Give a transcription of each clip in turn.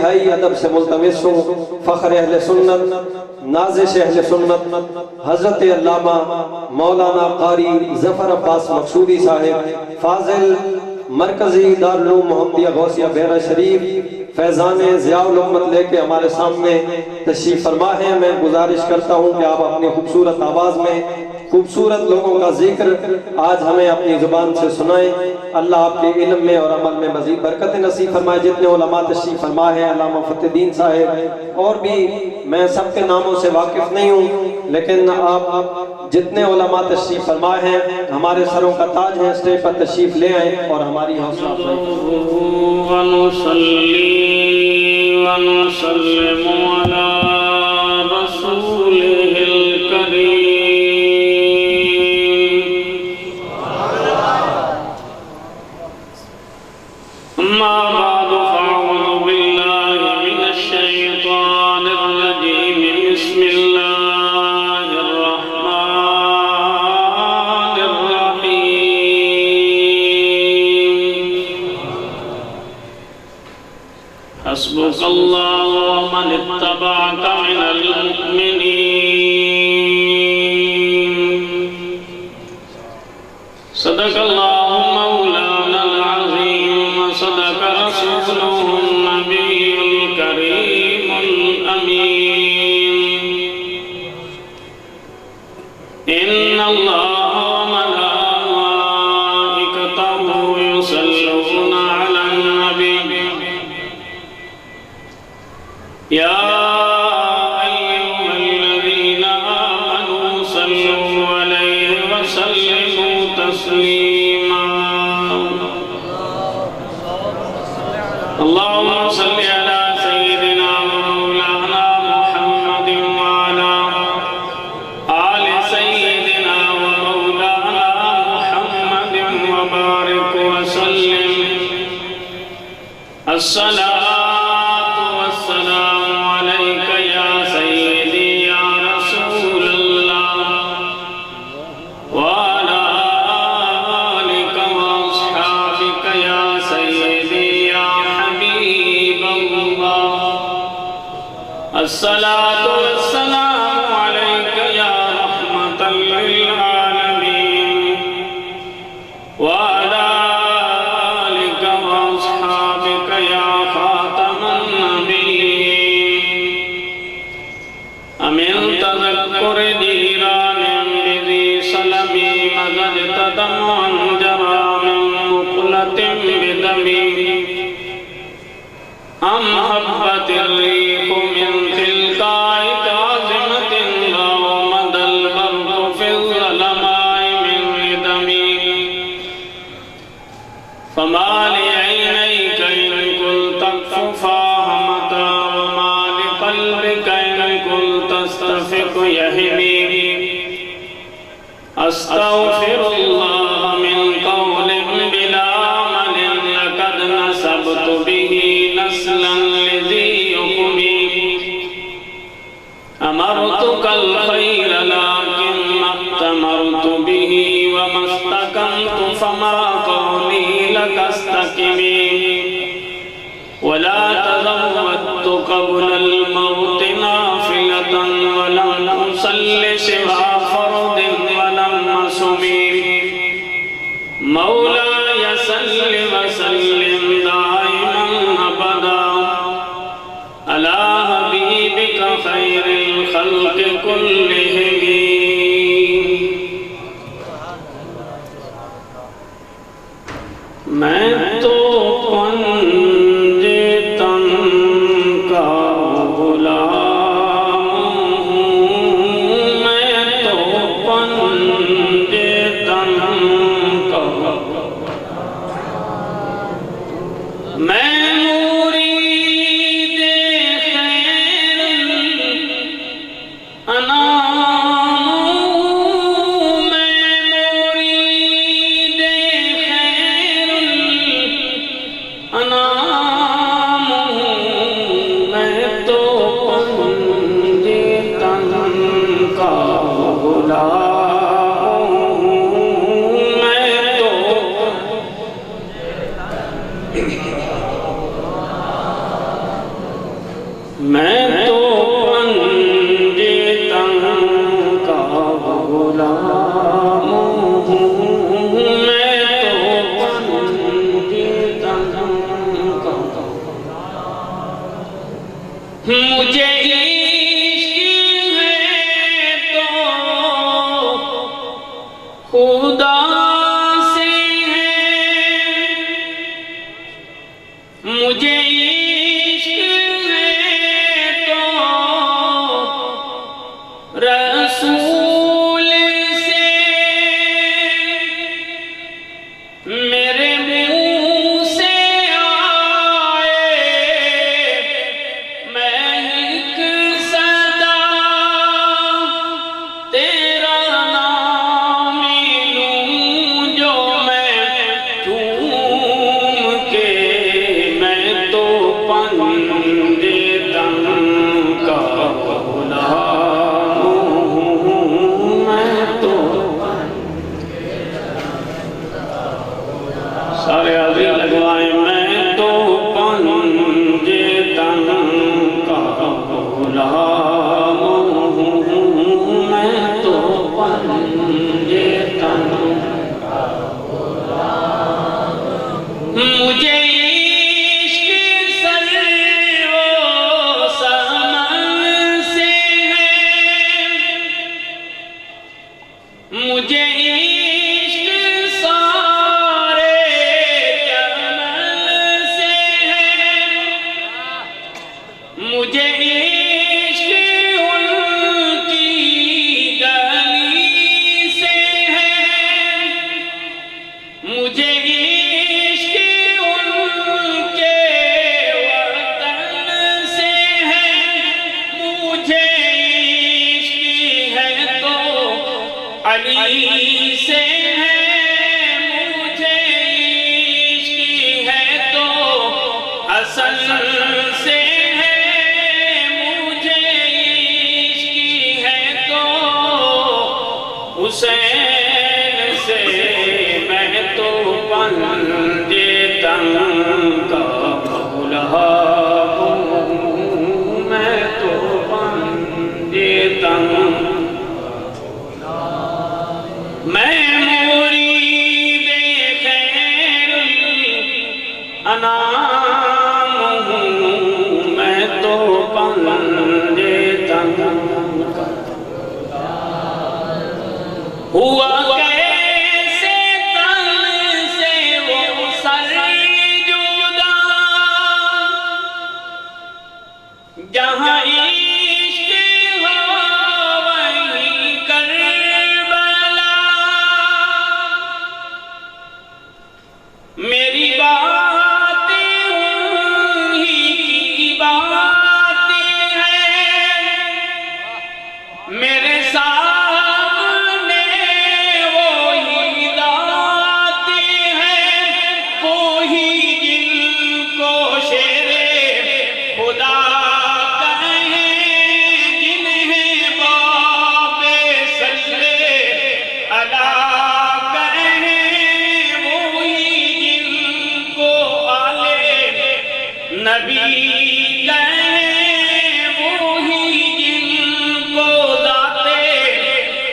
انتہائی ادب سے ملتمس ہوں، فخر اہل سنت، نازش اہل سنت، حضرت علامہ مولانا قاری ظفر عباس مقصودی صاحب، فاضل مرکزی دارالعلوم محمدیہ غوثیہ بیرہ شریف، فیضان ضیاء الامت لے کے ہمارے سامنے تشریف فرما ہے۔ میں گزارش کرتا ہوں کہ آپ اپنی خوبصورت آواز میں خوبصورت لوگوں کا ذکر آج ہمیں اپنی زبان سے سنائیں۔ اللہ آپ کے علم میں اور عمل میں مزید برکت نصیب فرمائے۔ جتنے علماء تشریف فرما ہیں، علامہ فتح الدین صاحب اور بھی، میں سب کے ناموں سے واقف نہیں ہوں، لیکن آپ جتنے علماء تشریف فرما ہیں ہمارے سروں کا تاج ہیں، اسٹیج پر تشریف لے آئیں اور ہماری حوصلہ افزائی ونصلي ونسلم على رسوله الكريم أما بعد فأعوذ بالله من الشيطان الرجيم بسم الله الرحمن الرحيم حسبك الله ومن اتبعك من المؤمنين صدق الله مولانا العظيم وصدق رسوله النبي الكريم الأمين إن الله وملائكته يصلون على النبي يا أيها الذين آمنوا صلوا عليه وسلموا تسليما اللهم صل على سيدنا ومولانا محمد وعلى آل سيدنا ومولانا محمد وبارك وسلم الصلاة والسلام عليك يا سيدي يا رسول الله وعلى آلك وأصحابك يا سيدي يا حبيب الله الصلاة والسلام عليك يا رحمة للعالمين وعلى آلك وأصحابك يا خاتم النبيين أمن تذكر جيران بذي سلمي مزجت دمعا جرى من مقلة بدمي أم هبت الريح من تلقاء كاظمة غومض البرق في الظلماء من ندمي فما لعينيك إن كنت فاهمتا وما لقلبك إن كنت تستفق يهمي أستغفر الله من قول بلا عمل لقد نسبت به نسلا لذي يقمي أمرتك الخير لكن ما ائتمرت به وما استكنت فما قولي لك استكمي ولا تزودت قبل الموت نافلة ولم أصل سوى فرض ولم أصمي مولاي صل وسلم دائما أبدا على حبيبك خير الخلق كلهم میں تو پنجے تن کا غلام ہوں میں تو پنجے تن کا میں مرید خیر انام میں تو پنجے تن کا غلام ہوں، میں تو پنجے تن کا مجھے عشق ہے تو خدا سے ہے، مجھے رسول سے، میرے منہ سے آئے میں ایک صدا تیرا نام لوں، جو میں چوم کے میں تو پنجے تن کا سارے عزیز لگوائیں، میں تو پنجے تن کا غلام ہوں، میں تو پنجے تن کا غلام ہوں، مجھے عشق سر و سمن سے ہے، مجھے مجھے عشق ان کی گلی سے ہے، مجھے عشق ان کے وطن سے ہے، مجھے عشق ہے تو علی سے ہے، مجھے عشق ہے تو حسن سے حسین سے، میں تو پنجے تن کا غلام ہوں، میں تو پنجے تن میں مرید خیر انام ہوں، میں تو پنجے تن کا ہوا کیسے تن سے وہ سر جدا، جہاں عشق ہو وہیں کربلا، میری باتیں انہی کی باتیں ہیں، میرے ساتھ نبی کہیں وہی جن کو ذات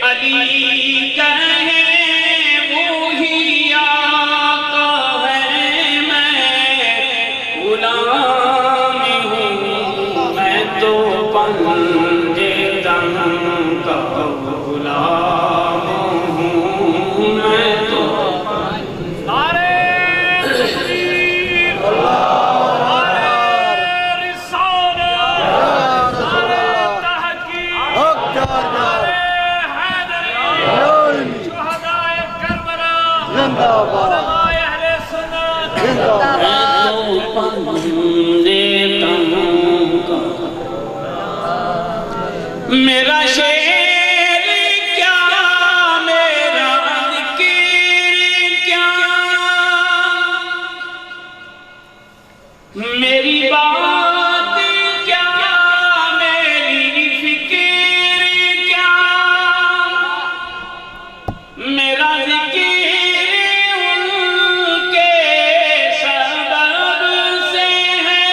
علی کہیں وہی آقا ہے، میں غلام ہوں، میں تو پنجے تن کا غلام ہوں، میں تو میرا شعر کیا میرا ذکر کیا، میری بات کیا میری فکر کیا، میرا ذکر ان کے سبب سے ہے،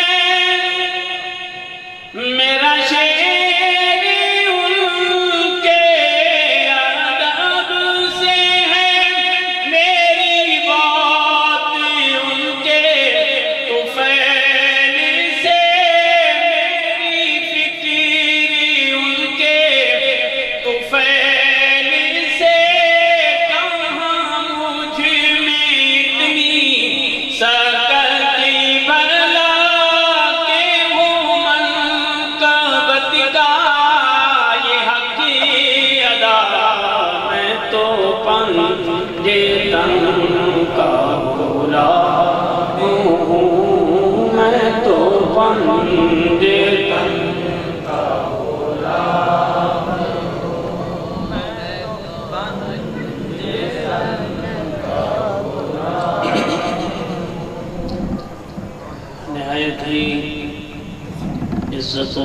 بندے تن نہایت ہی عزت و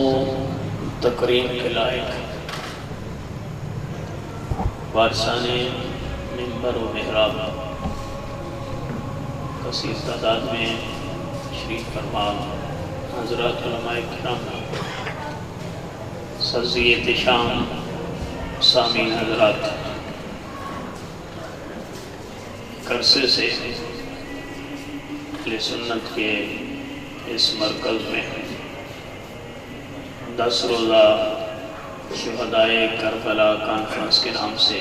تکریم کے لائق وارثان منبر و محراب کثیر تعداد میں تشریف فرما حضرات علماء کرام، سرزی احتشام سامعین حضرات، عرصے سے اہل سنت کے اس مرکز میں 10 روزہ شہدائے کربلا کانفرنس کے نام سے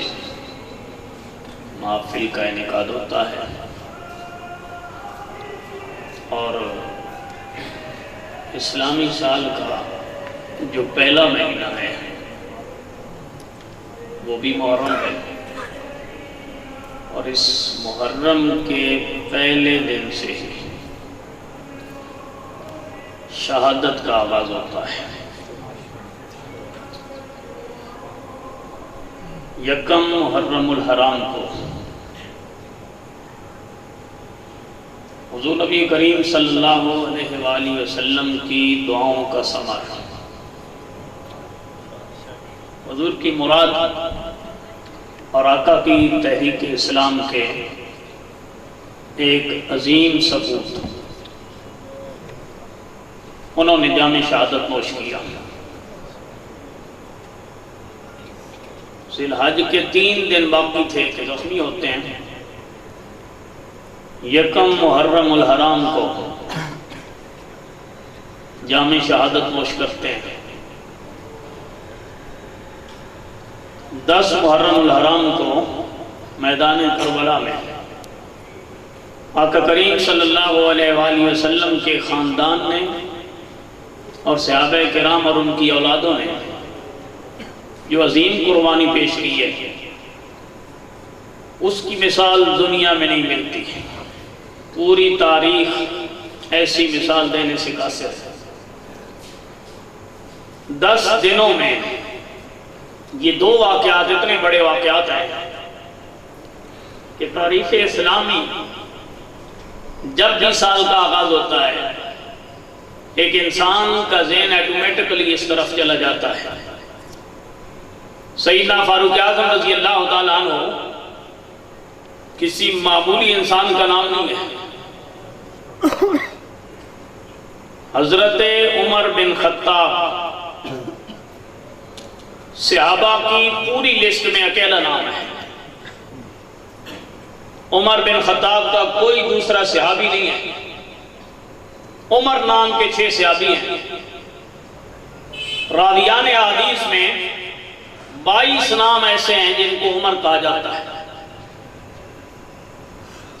محفل کا انعقاد ہوتا ہے، اور اسلامی سال کا جو پہلا مہینہ ہے وہ بھی محرم ہے، اور اس محرم کے پہلے دن سے ہی شہادت کا آغاز ہوتا ہے۔ یکم محرم الحرام کو حضور نبی کریم صلی اللہ علیہ وآلہ وسلم کی دعاؤں کا ثمر، حضور کی مراد اور آقا کی تحریک اسلام کے ایک عظیم سپوت، انہوں نے جام شہادت نوش کیا۔ ذی الحج کے 3 دن باقی تھے کہ زخمی ہوتے ہیں، یکم محرم الحرام کو جام شہادت نوش کرتے ہیں۔ 10 محرم الحرام کو میدان کربلا میں آقا کریم صلی اللہ علیہ وآلہ وسلم کے خاندان نے اور صحابہ کرام اور ان کی اولادوں نے جو عظیم قربانی پیش کی ہے، اس کی مثال دنیا میں نہیں ملتی۔ پوری تاریخ ایسی مثال دینے سے قاصر ہے۔ 10 دنوں میں یہ 2 واقعات اتنے بڑے واقعات ہیں کہ تاریخ اسلامی جب بھی سال کا آغاز ہوتا ہے، ایک انسان کا ذہن ایٹومیٹکلی اس طرف چلا جاتا ہے۔ سیدنا فاروق اعظم رضی اللہ تعالیٰ عنہ کسی معمولی انسان کا نام نہیں ہے۔ حضرت عمر بن خطاب صحابہ کی پوری لسٹ میں اکیلا نام ہے۔ عمر بن خطاب کا کوئی دوسرا صحابی نہیں ہے۔ عمر نام کے 6 صحابی ہیں۔ راویان حدیث میں 22 نام ایسے ہیں جن کو عمر کہا جاتا ہے۔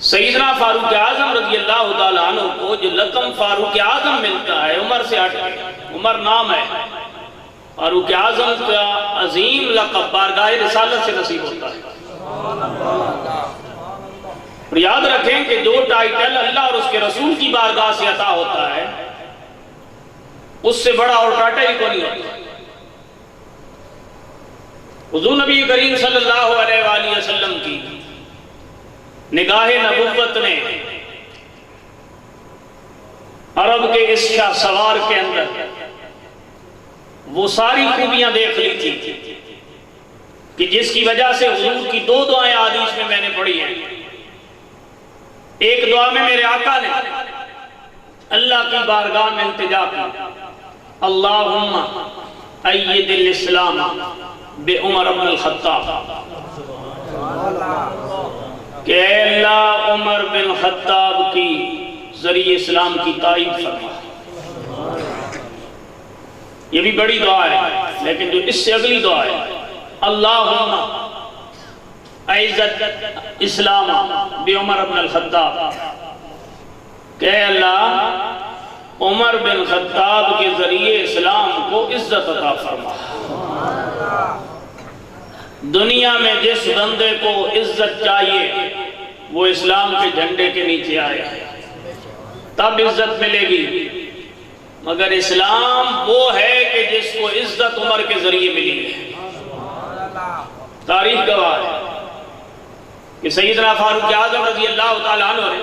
سیدنا فاروق اعظم رضی اللہ تعالیٰ عنہ کو جو لقب فاروق اعظم ملتا ہے عمر سے ہٹ کے، عمر نام ہے، فاروق اعظم کا عظیم لقب بارگاہ رسالت سے نصیب ہوتا ہے۔ اور یاد رکھیں کہ جو ٹائٹل اللہ اور اس کے رسول کی بارگاہ سے عطا ہوتا ہے، اس سے بڑا اور ٹاٹا ہی کو نہیں ہوتا۔ حضور نبی کریم صلی اللہ علیہ وآلہ وسلم کی نگاہ نبوت نے عرب کے اس شاہ سوار کے اندر وہ ساری خوبیاں دیکھ لی تھی کہ جس کی وجہ سے حضور کی 2 دعائیں حدیث میں نے پڑھی ہیں۔ ایک دعا میں میرے آقا نے اللہ کی بارگاہ میں التجا کی، اللہم اید الاسلام بے عمر بن الخطاب، کہ اے اللہ عمر بن خطاب کی ذریعہ اسلام کی تائید فرما۔ یہ بھی بڑی دعا ہے، لیکن جو اس سے اگلی دعا ہے، اللہم اعزت اسلام بے عمر بن الخطاب، کہ اے اللہ عمر بن خطاب کے ذریعے اسلام کو عزت عطا فرما۔ دنیا میں جس بندے کو عزت چاہیے وہ اسلام کے جھنڈے کے نیچے آئے، تب عزت ملے گی۔ مگر اسلام وہ ہے کہ جس کو عزت عمر کے ذریعے ملی ہے۔ تاریخ گواہ ہے کہ سیدنا فاروق اعظم رضی اللہ تعالیٰ عنہ نے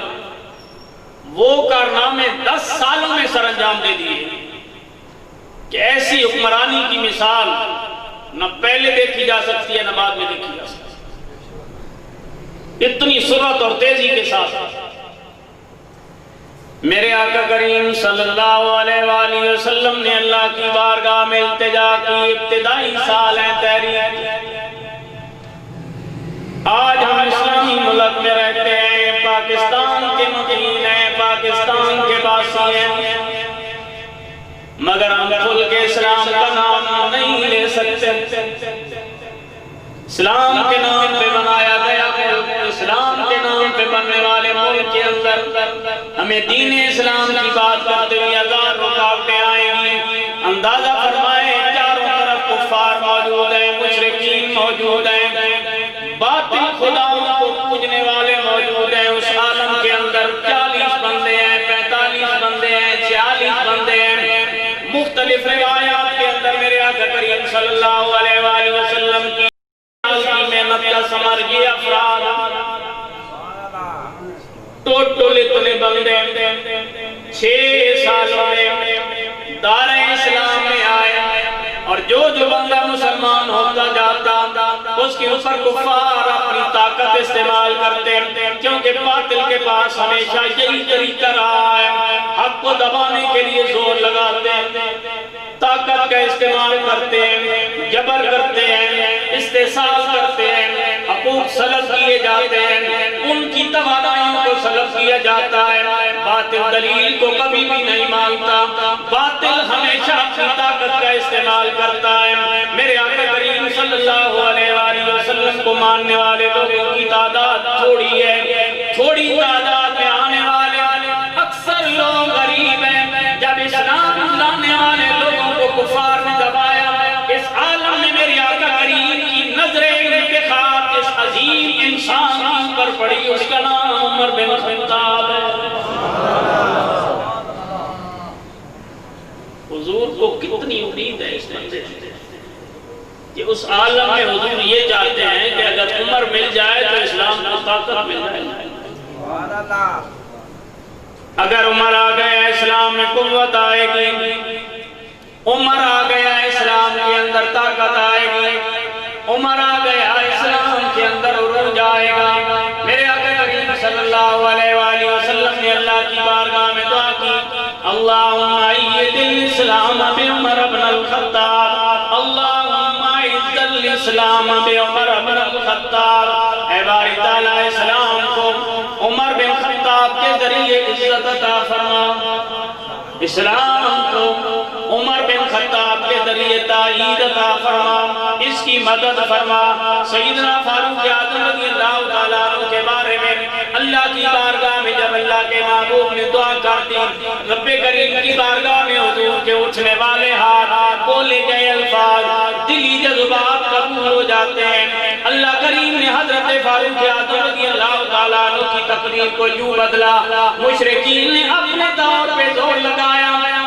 وہ کارنامے 10 سالوں میں سر انجام دے دیے کہ ایسی حکمرانی کی مثال نہ پہلے دیکھی جا سکتی ہے نہ بعد میں دیکھی جا سکتی، اتنی سرعت اور تیزی کے ساتھ۔ میرے آقا کریم صلی اللہ علیہ وآلہ وسلم نے اللہ کی بارگاہ میں التجا کی، ابتدائی سال ہیں تحریک۔ آج ہم اسلامی ملک میں رہتے ہیں، پاکستان کے مقیم ہیں، پاکستان کے باسی ہیں، مگر ہم کھل کے اسلام کا نام نہیں لے سکتے۔ اسلام کے نام پہ بنایا گیا ملک، اسلام کے نام پہ بننے والے ملک کے اندر ہمیں دین اسلام کی بات کرتے ہوئے ہزار رکاوٹیں آئیں گی۔ اندازہ فرمائیں چاروں طرف کفار موجود ہیں، مشرکین موجود ہیں، باطل خداؤں کو پوجنے والے موجود ہیں۔ اس عالم کے اندر 40 بندے ہیں، 45 بندے ہیں، 46 بندے ہیں۔ مختلف روایات کے اندر میرے آقا کریم صلی اللہ علیہ وآلہ وسلم کی محنت کا ثمر یہ افراد ٹوٹل اتنے بندے 6 سالوں میں دار اسلام میں آئے، اور جو بندہ مسلمان ہوتا جاتا اس کے اوپر کفار اپنی طاقت استعمال کرتے، کیونکہ باطل کے پاس ہمیشہ یہی طریقہ رہا ہے، حق کو دبانے کے لیے زور لگاتے ہیں، طاقت کا استعمال کرتے ہیں، جبر کرتے ہیں، استحصال کرتے ہیں، حقوق سلب کیے جاتے ہیں، ان کی توانائیوں کو سلب کیا جاتا ہے۔ باطل دلیل کو کبھی بھی نہیں مانتا، باطل ہمیشہ اپنی طاقت کا استعمال کرتا ہے۔ میرے آقا کریم صلی اللہ علیہ وآلہ وسلم کو ماننے والے لوگوں کی تعداد تھوڑی ہے، تھوڑی تعداد میں آنے والے اکثر لوگ غریب ہیں۔ جب اسلام لانے والے لوگوں کو کفار نے دبایا، اس عالم میں میرے آقا کریم کی نظر انتخاب اس عظیم انسان پر پڑی، اس کا نام عمر بن خطاب ہے۔ حضور کو کتنی امید ہے اس بندے سے کہ اس عالم میں حضور یہ چاہتے ہیں کہ اگر عمر مل جائے تو اسلام کو طاقت مل جائے، اگر عمر آ گیا اسلام میں قوت آئے گی، عمر آ گیا اسلام کے اندر طاقت آئے گی، عمر آ گیا اسلام کے اندر عروج آئے گا۔ میرے آقا کریم صلی اللہ علیہ وآلہ وسلم نے اللہ کی بارگاہ میں دعا کی، اللہم اید الاسلام بعمر بن الخطاب، اللہم اید الاسلام بعمر بن الخطاب۔ اے باری تعالیٰ اسلام کو عمر بن خطاب کے ذریعے عزت عطا فرما، اسلام کو عمر بن خطاب کے ذریعے تائید عطا فرما، اس کی مدد فرما۔ سیدنا فاروق اعظم رضی اللہ تعالیٰ عنہ کے بارے میں اللہ کی بارگاہ میں جب اللہ کے محبوب نے دعا کر دی، رب کریم کی بارگاہ میں حضور کے اٹھنے والے ہاتھ، بولے گئے الفاظ دلی جذبات قبول ہو جاتے ہیں۔ اللہ کریم نے حضرت فاروق اعظم رضی اللہ تعالیٰ عنہ کی تقریر کو یوں بدلا، مشرکین نے اپنے دور پہ زور لگایا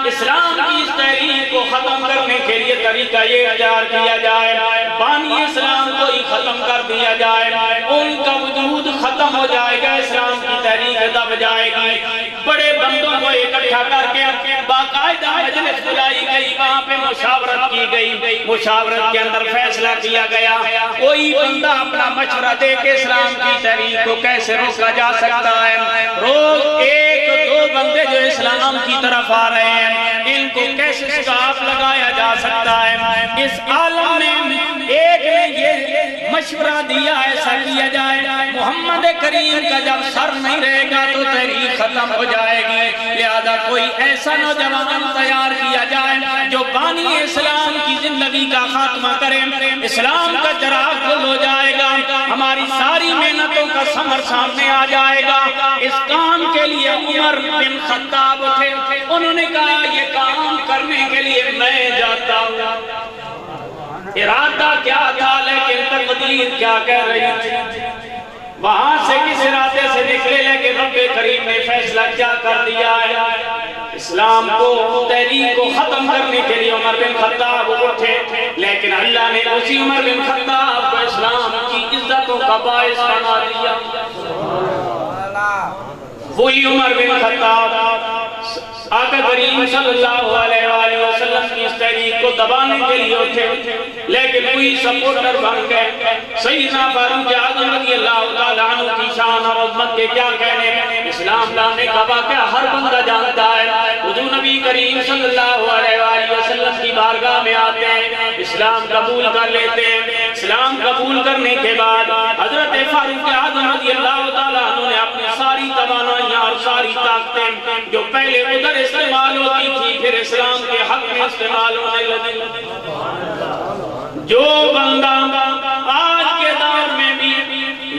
اسلام کی اس تحریک کو ختم کرنے کے لیے طریقہ یہ اختیار کیا جائے، بانی اسلام کو ہی ختم کر دیا جائے، ان کا وجود ختم ہو جائے گا، اسلام کی تحریک دب جائے گی۔ بڑے بندوں کو اکٹھا کر کے باقاعدہ مجلس بلائی گئی، وہاں پہ مشاورت کی گئی، مشاورت کے اندر فیصلہ کیا گیا کوئی بندہ اپنا مشورہ دے کہ اسلام کی تحریک کو کیسے روکا جا سکتا ہے۔ روز 1-2 بندے جو اسلام کی طرف آ رہے ہیں، ان کو کیسے سٹاپ لگایا جا سکتا ہے۔ اس عالم میں ایک نے یہ مشورہ دیا ایسا کیا جائے، محمد کریم کا جب سر نہیں رہے گا تو تحریک ختم ہو جائے گی، لہذا کوئی ایسا نوجوان تیار کیا جائے جو بانی اسلام کی زندگی کا خاتمہ کرے، اسلام کا چراغ گل ہو جائے گا، ہماری ساری محنتوں کا ثمر سامنے آ جائے گا۔ اس کام کے لیے عمر بن خطاب اٹھے، انہوں نے کہا یہ کام کرنے کے لیے میں جاتا ہوں۔ ارادہ کیا تھا لیکن تقدیر کیا کہہ رہی تھی؟ وہاں سے کس ارادے سے نکلے لیکن رب کریم نے فیصلہ کیا کر دیا ہے؟ اسلام کو تحریک کو ختم کرنے کے لیے عمر بن خطاب اٹھے، لیکن اللہ نے اسی عمر بن خطاب کو اسلام کی عزتوں کا باعث بنا دیا۔ وہی عمر بن خطاب آقا کریم صلی اللہ علیہ وآلہ وسلم کی اس تحریک کو دبانے کے لیے اٹھے، لیکن وہی سپورٹر بن گئے۔ سیدنا فاروق اعظم رضی اللہ تعالیٰ عنہ کی شان اور عظمت کے کیا کہنے، اسلام لانے کا واقعہ ہر بندہ جانتا ہے۔ حضور نبی کریم صلی اللہ علیہ وآلہ وسلم کی بارگاہ میں آتے ہیں، اسلام قبول کر لیتے ہیں۔ اسلام قبول کرنے کے بعد حضرت فاروق اعظم رضی اللہ تعالیٰ عنہ نے اپنی ساری توانائیاں اور ساری طاقتیں جو پہلے ادھر استعمال ہوتی تھی پھر اسلام کے حق میں استعمال ہونے لگی۔ جو بندہ آج کے دور میں بھی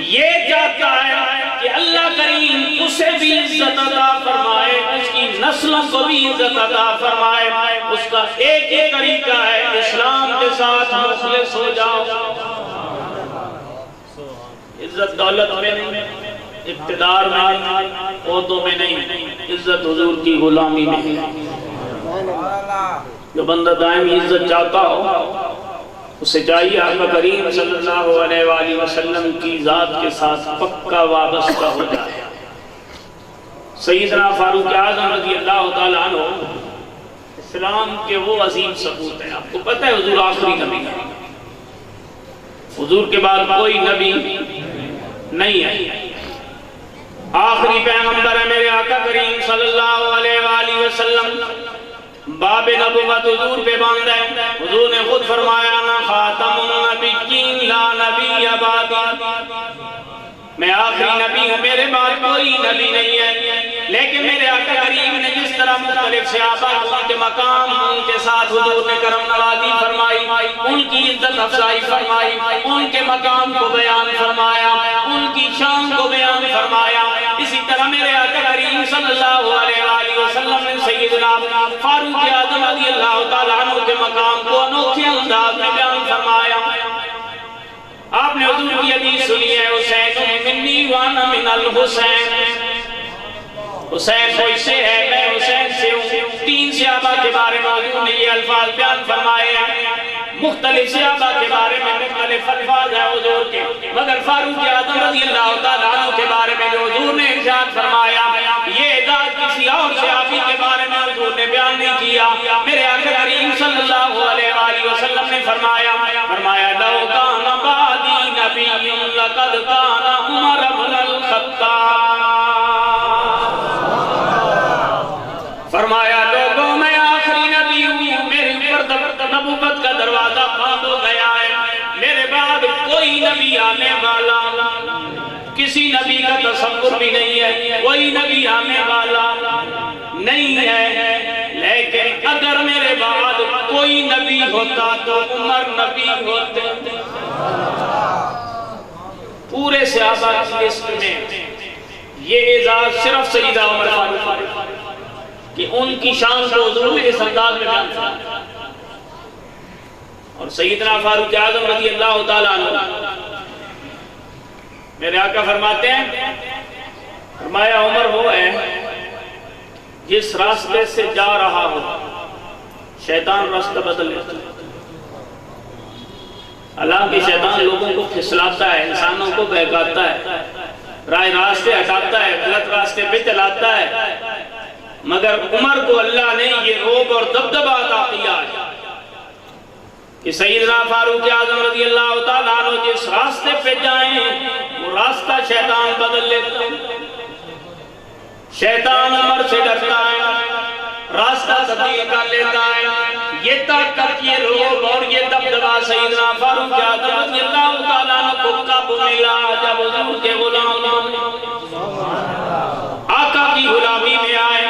یہ چاہتا ہے کہ اللہ کریم اسے بھی عزت عطا فرمائے، اس کی نسلوں کو بھی عزت عطا فرمائے، اس کا ایک ہی طریقہ ہے، اسلام کے ساتھ مخلص ہو جاؤ۔ عزت دولت میں نہیں، اقتدار میں نہیں، عہدوں میں نہیں، عزت حضور کی غلامی میں ہے۔ جو بندہ دائمی عزت چاہتا ہو اسے چاہیے آقا کریم صلی اللہ علیہ وآلہ وسلم کی ذات کے ساتھ پکا وابستہ ہو جائے۔ سیدنا فاروق اعظم رضی اللہ تعالیٰ عنہ اسلام کے وہ عظیم ثبوت ہیں۔ آپ کو پتہ ہے حضور آخری نبی ہے، حضور کے بعد کوئی نبی نہیں ہے، آخری پیغمبر ہے میرے آقا کریم صلی اللہ علیہ وآلہ وسلم۔ باب نبوت حضور پہ باندھ ہے، حضور نے خود فرمایا نا خاتم النبیین لا نبی بعدی، میں آخری نبی ہوں، میرے بعد کوئی نبی نہیں ہے۔ لیکن میرے آقا کریم نے جس طرح مختلف صحابہ ان کے مقام ان کے ساتھ حضور نے کرم نوازی فرمائی، ان کی عزت افزائی فرمائی، ان کے مقام کو بیان فرمایا، ان کی شان کو بیان فرمایا، اسی طرح میرے آقا کریم صلی اللہ علیہ وآلہ وسلم نے سیدنا فاروق اعظم رضی اللہ تعالیٰ عنہ کے مقام کو انوکھے انداز میں بیان فرمایا۔ آپ نے حضور کی حدیث سنی ہے، حسین منی وانا من الحسین، حسین کوئی سے ہے میں حسین سے ہوں۔ تین صحابہ کے بارے میں حضور نے یہ الفاظ بیان فرمائے ہیں، مختلف صحابہ کے بارے میں مختلف الفاظ ہیں حضور کے، مگر فاروق اعظم رضی اللہ تعالیٰ عنہ کے بارے میں جو حضور نے ارشاد فرمایا یہ ذات کسی اور صحابی کے بارے میں حضور نے بیان نہیں کیا۔ میرے آقا کریم صلی اللہ علیہ وآلہ وسلم نے فرمایا لو کان بعدی نبی لقد کان عمر بن الخطاب، فرمایا لوگوں میں آخری نبی ہوں، میرے اوپر نبوت کا دروازہ بند ہو گیا ہے، میرے بعد کوئی نبی آنے والا کسی نبی کا تصور بھی نہیں ہے، کوئی نبی آنے والا نہیں ہے، لیکن اگر میرے بعد کوئی نبی ہوتا تو عمر نبی ہوتے۔ پورے صحابہ کی لسٹ میں یہ اعزاز صرف سیدہ عمر فاروق کہ ان کی شان کو حضور نے اس انداز میں بیان فرمایا۔ اور سیدنا فاروق اعظم رضی اللہ تعالیٰ عنہ میرے آقا فرماتے ہیں، فرمایا عمر وہ ہے جس راستے سے جا رہا ہو شیطان راستہ بدل لیتا ہے۔ حالانکہ شیطان لوگوں کو پھسلاتا ہے، انسانوں کو بہکاتا ہے، راہ راستے ہٹاتا ہے، غلط راستے پہ چلاتا ہے، مگر عمر کو اللہ نے یہ روب اور دبدبہ عطا کیا ہے کہ سیدنا فاروق اعظم رضی اللہ تعالیٰ عنہ جس راستے پہ جائیں وہ راستہ شیطان بدل لیتا ہے۔ شیطان عمر سے ڈرتا ہے، راستہ تبدیل کر لیتا ہے۔ یہ طاقت، یہ روب اور یہ دبدبہ سیدنا فاروق اعظم رضی اللہ تعالیٰ عنہ کو کب ملا؟ جب حضور کے غلام آقا کی غلامی میں آئے۔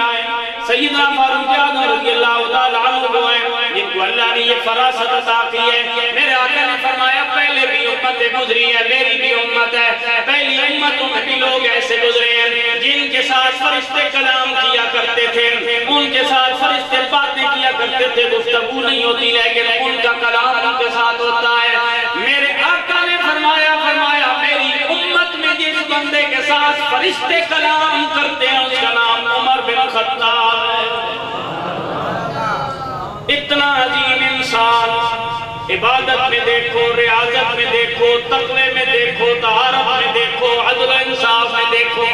سیدنا فاروق اعظم رضی اللہ تعالیٰ عنہ کو ہیں جن کو اللہ نے یہ فراست عطا کی ہے۔ میرے آقا نے فرمایا پہلے بھی امتیں گزری ہے، میری بھی امت ہے، پہلی امتوں میں بھی لوگ ایسے گزرے ہیں جن کے ساتھ فرشتے کلام کیا کرتے تھے، ان کے ساتھ فرشتے باتیں کیا کرتے تھے، گفتگو نہیں ہوتی لیکن ان کا کلام ان کے ساتھ ہوتا ہے۔ میرے آقا نے فرمایا میری امت میں جس فرشتے کلام کرتے ہیں اس کا نام عمر بن خطاب ہے۔ اتنا عظیم انسان، عبادت میں دیکھو، ریاضت میں دیکھو، تقوی میں دیکھو، طہارت میں دیکھو، عدل و انصاف میں دیکھو،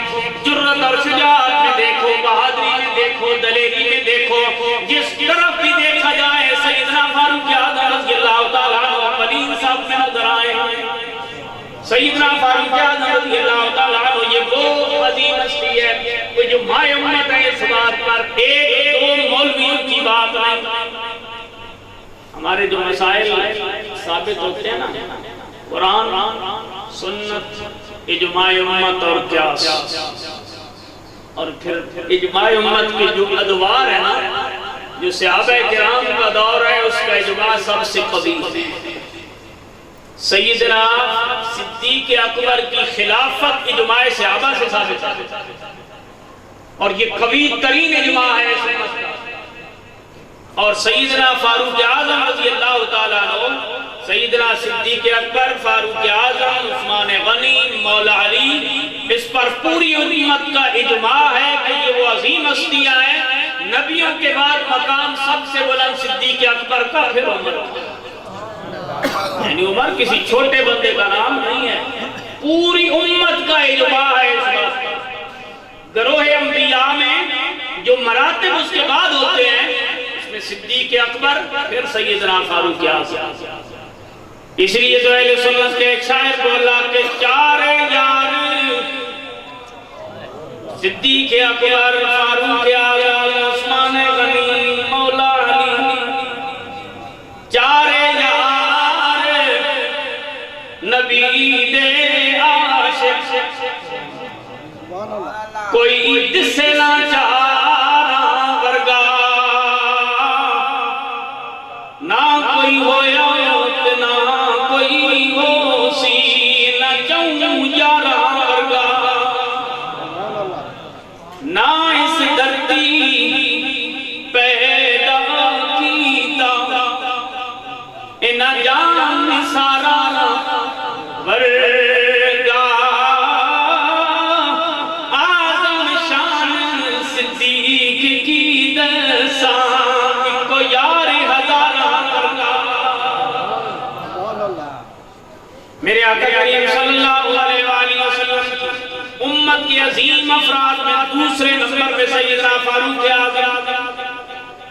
جرأت اور شجاعت میں دیکھو، بہادری میں دیکھو، دلیری میں دیکھو، جس طرف بھی دیکھا جائے سیدنا فاروق اعظم رضی اللہ تعالیٰ عنہ بڑی انصاف میں نظر آئے ہیں۔ سیدنا فاروق اعظم رضی اللہ تعالیٰ عنہ یہ وہ عظیم ہستی ہے کہ جو مائے امت ہے، اس بات پر ایک دو مولویوں کی بات نہیں۔ ہمارے جو مسائل ثابت ہوتے ہیں نا، قرآن، سنت، اجماع امت اور قیاس، اور پھر اجماع امت کے جو ادوار ہے نا، جو صحابہ کرام کا دور ہے، اس کا اجماع سب سے قدیم ہے۔ سیدنا صدیق اکبر کی خلافت اجماع صحابہ سے ثابت ہے، اور یہ قوی ترین اجماع ہے اس امت کا۔ اور سیدنا فاروق اعظم رضی اللہ تعالیٰ عنہ، سیدنا صدیق اکبر، فاروق اعظم، عثمان غنی، مولا علی، اس پر پوری امت کا اجماع ہے کہ یہ وہ عظیم ہستیاں ہیں۔ نبیوں کے بعد مقام سب سے بلند صدیق اکبر کا، پھر عمر، یعنی عمر کسی چھوٹے بندے کا نام نہیں ہے، پوری امت کا اجماع ہے اس بات کا۔ گروہ انبیاء میں جو مراتب اس کے بعد ہوتے ہیں، صدیق اکبر، پھر سیدنا فاروق اعظم۔ اس لیے تو اہل سنت کے ایک شاعر کو اللہ کے چار یار، صدیق اکبر، فاروق اعظم، عثمان غنی، مولا علی، چار یار نبی دے عاشق، کوئی جسے نہ چارا ورگا، نہ کوئی ہویا اتنا کوئی ہو سی، نہ چوں یارا ورگا، نہ اس دھرتی پیدا کیتا، نہ جان سارا ورگا، اعظم شان صدیق کی دسان کو یار میرے آقا کریم صلی اللہ علیہ وآلہ وسلم امت کی عظیم افراد میں دوسرے نمبر پہ سیدنا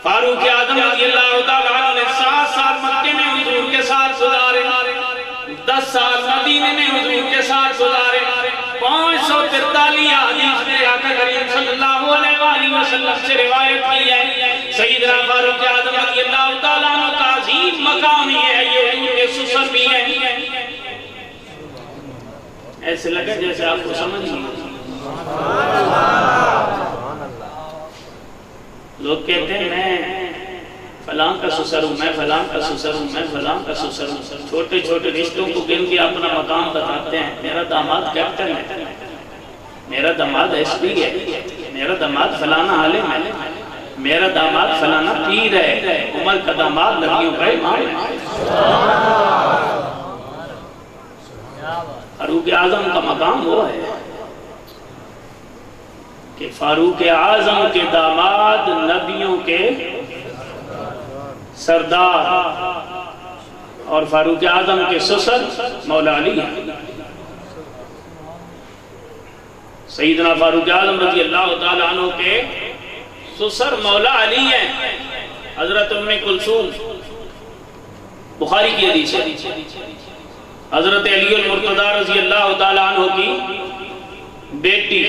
فاروق اعظم رضی اللہ تعالیٰ عنہ نے 7 سال مکے میں حضور کے ساتھ گزارے، 10 سال مدینے میں حضور کے ساتھ گزارے، 543 حدیث میں آقا کریم صلی اللہ علیہ وآلہ وسلم سے روایت کی ہے۔ سیدنا فاروق اعظم رضی اللہ تعالیٰ عنہ کا عظیم مقام ہی ہے، یہ حضور کے سسر بھی ہیں۔ ایسے لگا جیسے آپ کو سمجھ نہیں، لوگ کہتے ہیں میں فلاں کا سسر ہوں، میں فلاں کا سسر ہوں، میں فلاں کا سسر ہوں، چھوٹے چھوٹے رشتوں کو گن کے اپنا مقام بتاتے ہیں۔ میرا داماد کیپٹن ہے، میرا داماد ایس پی ہے، میرا داماد فلانا عالم ہے، میرا داماد فلانا پیر ہے، عمر کا داماد نبیوں کا امام ہے۔ فاروق اعظم کا مقام وہ ہے کہ فاروق اعظم کے داماد نبیوں کے سردار، اور فاروق اعظم کے سسر مولا علی ہیں۔ سیدنا فاروق اعظم رضی اللہ تعالیٰ عنہ کے سسر مولا علی ہیں، حضرت ام کلثوم، بخاری کی حدیث ہے۔ حضرت علی المرتضی رضی اللہ تعالیٰ عنہ کی بیٹی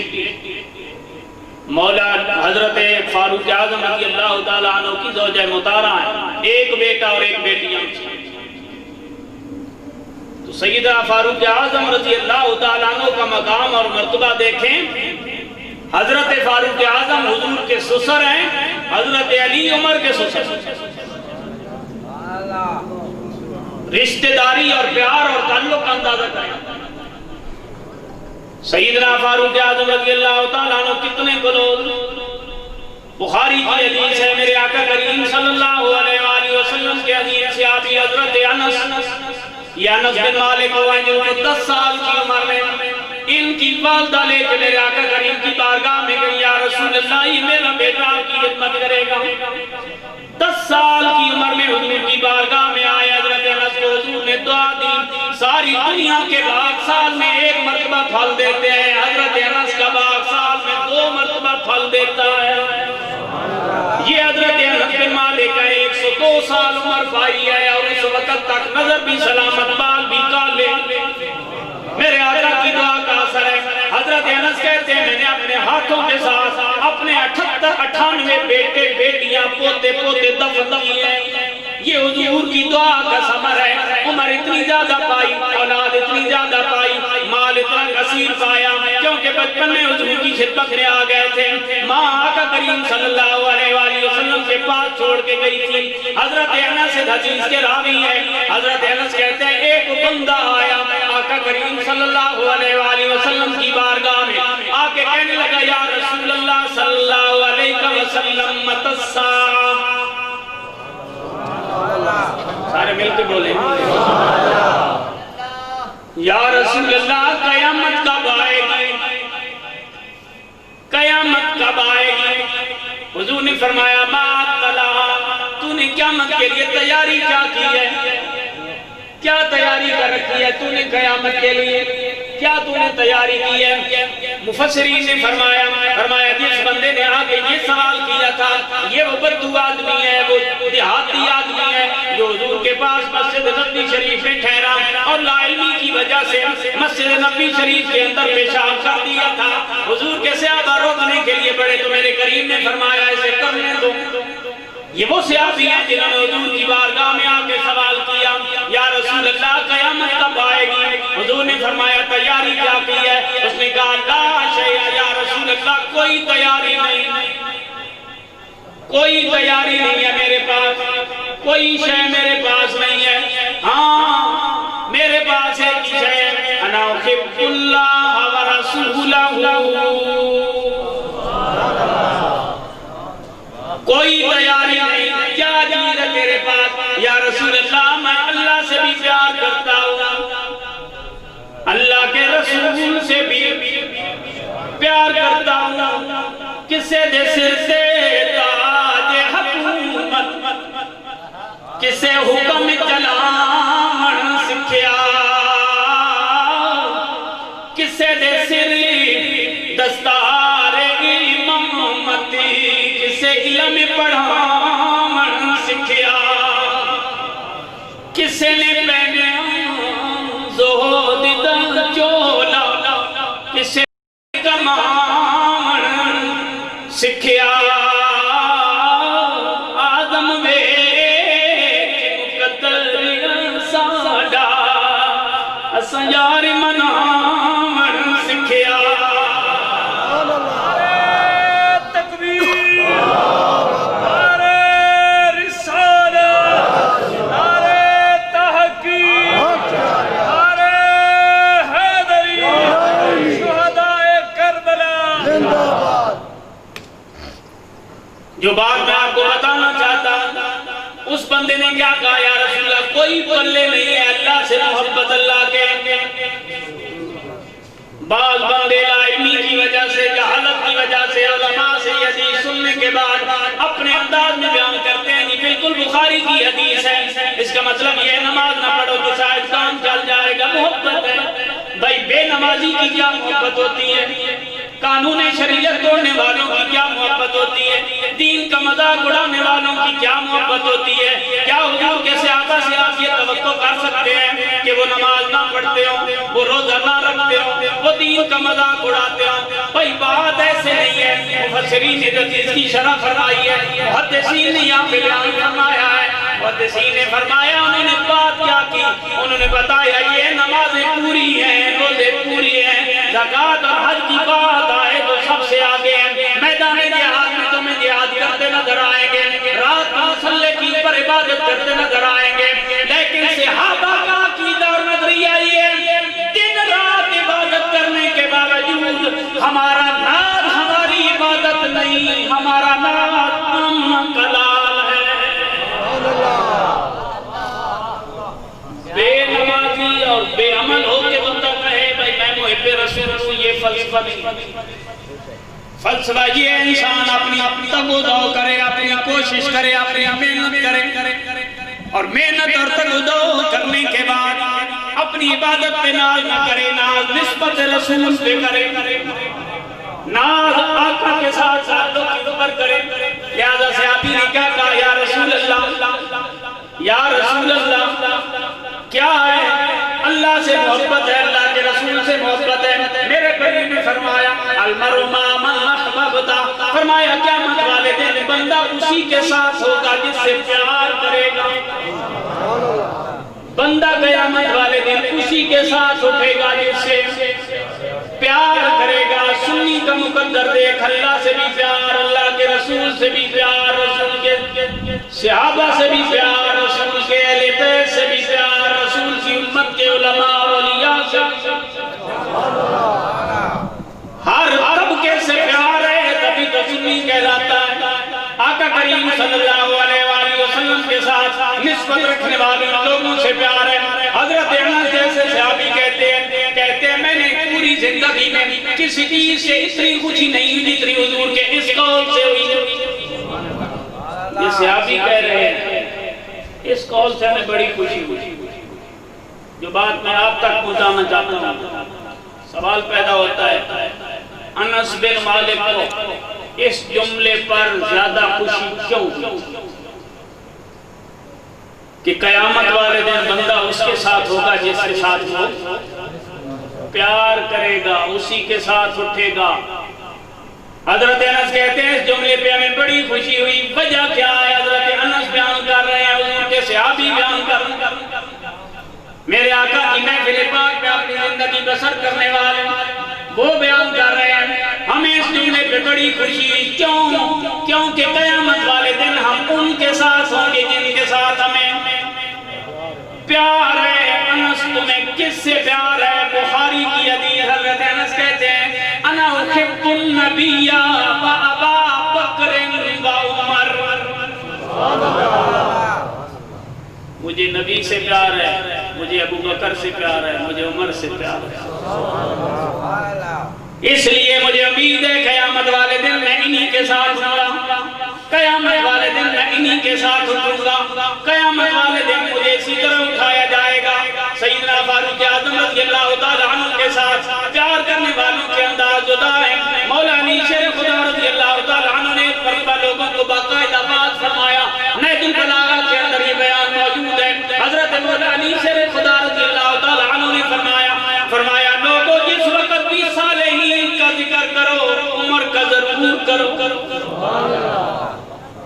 مولا حضرت فاروق اعظم رضی اللہ تعالیٰ عنہ کی زوجہ مطہرہ ہیں، ایک بیٹا اور ایک بیٹیاں۔ تو سیدنا فاروق اعظم رضی اللہ تعالیٰ عنہ کا مقام اور مرتبہ دیکھیں، حضرت فاروق اعظم حضور کے سسر ہیں، حضرت علی عمر کے سسر ہیں۔ رشتہ داری اور پیار اور تعلق کا اندازہ کریں۔ سیدنا فاروق اعظم رضی اللہ تعالیٰ عنہ کتنے کلوز، بخاری کی حدیث ہے، میرے آقا کریم صلی اللہ علیہ وآلہ وسلم کے حدیث سے آبی حضرت انس، یہ انس بن مالک ہوا ہے جن کو 10 سال کی عمر میں ان کی والدہ لے کے میرے آقا کریم کی بارگاہ میں گئی، یا رسول اللہ یہ میرا بیٹا آپ کی خدمت کرے گا۔ 10 سال کی عمر میں حضور کی بارگاہ میں آئے، حضرت انس کو حضور نے دعا دی، ساری دنیا کے باغ سال میں 1 مرتبہ پھل دیتے ہیں، حضرت انس کا باغ سال میں 2 مرتبہ پھل دیتا ہے۔ یہ حضرت انس بن مالک کا 102 سال عمر پائی ہے، اور اس وقت تک نظر بھی سلامت، بال بھی کالے۔ میرے آقا کی دعا کا اثر ہے۔ حضرت انس کہتے ہیں میں نے اپنے ہاتھوں کے ساتھ اپنے 98 بیٹے بیٹیاں پوتے پوتے دفن کیے ہیں۔ یہ حضور کی دعا کا ثمر ہے۔ عمر اتنی زیادہ پائی، اولاد اتنی زیادہ پائی، مال اتنا کثیر پایا، کیونکہ بچپن میں حضور کی خدمت میں آ گئے تھے۔ ماں آقا کریم صلی اللہ علیہ وآلہ وسلم کے پاس چھوڑ کے گئی تھی۔ حضرت انس حدیث کے راوی ہیں، حضرت انس کہتے ہیں ایک بندہ آیا آقا کریم صلی اللہ علیہ وآلہ وسلم کی بارگاہ میں آ کے کہنے لگا، یا رسول اللہ صلی اللہ علیہ وسلم متی الساعہ۔ سارے مل کے بولے، یا رسول اللہ قیامت کب آئے گی، قیامت کب آئے گی؟ حضور نے فرمایا ما اطلع، تو نے قیامت کے لیے تیاری کیا کی ہے؟ کیا تیاری کر رکھی ہے تو نے قیامت کے لیے؟ کیا تو نے تیاری کی ہے؟ مفسرین نے فرمایا جس بندے نے آگے یہ سوال کیا تھا، یہ وہ بدو آدمی ہے، وہ دیہاتی آدمی ہے جو حضور کے پاس مسجد نبوی شریف میں ٹھہرا اور لا علمی کی وجہ سے مسجد نبوی شریف کے اندر پیشاب کر دیا تھا۔ حضور کے صحابہ روکنے کے لیے بڑے تو میرے کریم نے فرمایا اسے کرنے دو۔ یہ وہ صحابی ہیں جنہوں نے حضور کی بارگاہ میں آ کے سوال کیا، یا رسول اللہ قیامت کب آئے گی؟ حضور نے فرمایا تیاری کیا کی ہے؟ اس نے کہا لا شیء یا رسول اللہ، کوئی تیاری نہیں، کوئی تیاری نہیں ہے میرے پاس، کوئی شے میرے پاس نہیں ہے۔ ہاں میرے پاس ایک شے، انا احب اللہ و رسولہ، کوئی تیاری نہیں، کیا چیز ہے میرے پاس؟ یا رسول اللہ میں اللہ سے بھی پیار کرتا ہوں، اللہ کے رسول سے بھی پیار کرتا ہوں، کسے دے سر سے تاج حکومت، کسے حکم چلان سکھیا، کسے دے سر دستار امامتی، کسے علم پڑھان سکھیا، کسے نے پہنے زہد دا چولا، کسے کمان سکھیا، آدم ویکھ مقدر ساڈا، اساں یار مناون سکھیا۔ جو بات میں آپ کو بتانا چاہتا اس بندے نے کیا کہا، یا رسول اللہ کوئی پلے نہیں ہے اللہ سے محبت اللہ کے۔ بعض بندے لا علمی کی وجہ سے، جہالت کی وجہ سے، علماء سے حدیث سننے کے بعد اپنے انداز میں بیان کرتے ہیں یہ بالکل بخاری کی حدیث ہے، اس کا مطلب یہ نماز نہ پڑھو تو شاید کام چل جائے گا۔ محبت ہے بھائی، بے نمازی کی کیا محبت ہوتی ہے، قانون شریعت توڑنے والوں کی کیا محبت ہوتی ہے، دین کا مذاق اڑانے والوں کی کیا محبت ہوتی ہے۔ کیا حضور کے صحابہ سے آپ یہ توقع کر سکتے ہیں کہ وہ نماز نہ پڑھتے ہوں، وہ روزہ نہ رکھتے ہوں، وہ دین کا مذاق اڑاتے ہوں؟ بھائی بات ایسے نہیں ہے۔ مفسرین نے حدیث کی شرح فرمائی ہے، محدثین نے یہاں پہ بیان فرمایا ہے، محدثین نے فرمایا انہوں نے بات کیا کی، انہوں نے بتایا یہ نمازیں پوری ہیں، روزے پوری ہیں، زکوٰۃ اور حج کی بات آئے تو سب سے آگے ہیں۔ میدان جہاد میں تمہیں جہاد کرتے نظر آئیں گے، رات کو مصلے کی پر عبادت کرتے نظر آئیں گے، لیکن صحابہ کا عقیدہ اور نظریہ یہ ہے دن رات عبادت کرنے کے باوجود ہمارا ناد ہماری عبادت نہیں، ہمارا ناد کلال ہے۔ بے نمازی اور بے عمل ہو کے بندہ کہے بھائی میں محب رسول فلسفہ نہیں. فلسفہ یہ ہے انسان اپنی تگ و دو کرے, اپنی کوشش کرے, اپنی محنت کرے, اور محنت اور تگ و دو کرنے کے بعد اپنی عبادت پہ ناز نہ کرے, ناز نسبت رسول پہ کرے, ناز آقا کے ساتھ ساتھوں کی اوپر کرے. لہذا صحابی نے کیا کہا, یا رسول اللہ, یا رسول اللہ, کیا ہے اللہ سے محبت ہے, اللہ کے رسول سے محبت ہے. میرے قریب نے فرمایا المرء مع من احببت, فرمایا قیامت والے دن بندہ اسی کے ساتھ ہوگا جس سے پیار کرے گا. بندہ قیامت والے دن اسی کے ساتھ اٹھے گا جس سے پیار کرے گا. سنی کا مقدر دیکھ, اللہ سے بھی پیار, اللہ کے رسول سے بھی پیار, رسول کے صحابہ سے بھی پیار, رسول کے اہل بیت سے بھی پیار, رسول کی امت کے علماء اور اولیاء سے ہر طبقے سے پیار ہے, تبھی تو سنی کہلاتا ہے. آقا کریم صلی اللہ علیہ وآلہ وسلم کے ساتھ نسبت رکھنے والے لوگوں سے پیار ہے. حضرت انس جیسے صحابی کہتے ہیں میں نے پوری زندگی میں کسی چیز سے اتنی خوشی نہیں ہوئی جتنی حضور کے اس قول سے ہوئی. یہ صحابی کہہ رہے ہیں اس قول سے ہمیں بڑی خوشی ہوئی. جو بات میں آپ تک پہنچانا چاہتا ہوں, سوال پیدا ہوتا ہے انس بن مالک کو اس جملے پر زیادہ خوشی کیوں کہ قیامت والے دن بندہ اس کے ساتھ ہوگا جس کے ساتھ وہ پیار کرے گا, اسی کے ساتھ اٹھے گا. حضرت انس کہتے ہیں اس جملے پہ ہمیں بڑی خوشی ہوئی. وجہ کیا ہے؟ حضرت انس بیان کر رہے ہیں, حضور کے صحابی بیان کر رہے ہیں, میرے آقا کی محفل پاک پہ اپنی زندگی بسر کرنے والے وہ بیان کر رہے ہیں. ہمیں اس جملے پہ بڑی خوشی کیوں؟ کیونکہ قیامت والے دن ہم ان کے ساتھ ہوں گے جن کے ساتھ ہمیں پیار ہے. انس تمہیں کس سے پیار ہے؟ بخاری کی حدیث, حضرت انس کہتے ہیں انا احب النبی و ابا بکر و عمر, مجھے نبی سے پیار ہے, مجھے ابو بکر سے پیار ہے, مجھے عمر سے پیار ہے. اس لیے مجھے امید ہے قیامت والے دن میں انہی کے ساتھ ہوں گا, قیامت والے دن میں انہی کے ساتھ اٹھوں گا, قیامت والے دن مجھے اسی طرح اٹھایا جائے گا. سیدنا فاروق اعظم رضی اللہ تعالیٰ عنہ کے ساتھ پیار کرنے والوں کے انداز جدا ہے. مولا علی شیر خدا رضی اللہ تعالیٰ عنہ نے مرتبہ لوگوں کو باقاعدہ بات فرمایا. نہج البلاغہ کے اندر یہ بیان موجود ہے. حضرت مولا علی شیر خدا رضی اللہ تعالیٰ عنہ نے فرمایا لوگوں جس وقت بھی صالحین کا ذکر کرو عمر کا ضرور کرو.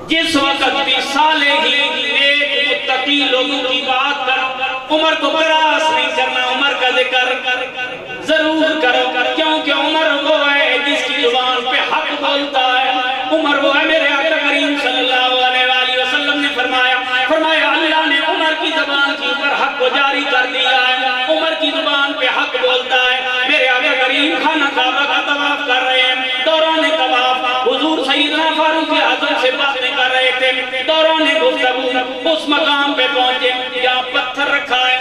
جس وقت بھی صالحین نیک متقی لوگوں کی بات کرو, عمر کو براس نہیں کرنا, عمر کا ذکر ضرور کرو. کیونکہ عمر وہ ہے جس کی زبان پہ حق بولتا ہے, عمر وہ ہے. میرے آقا کریم صلی اللہ علیہ وآلہ وسلم نے فرمایا اللہ نے عمر کی زبان کے اوپر حق کو جاری کر دیا ہے, عمر کی زبان پہ حق بولتا ہے. میرے آقا کریم خانہ کعبہ کا طواف کر رہے ہیں, دوران طواف حضور سیدنا فاروق اعظم سے باتیں کر رہے تھے. دوران گفتگو اس مقام پہ پہنچے جہاں پتھر رکھا ہے,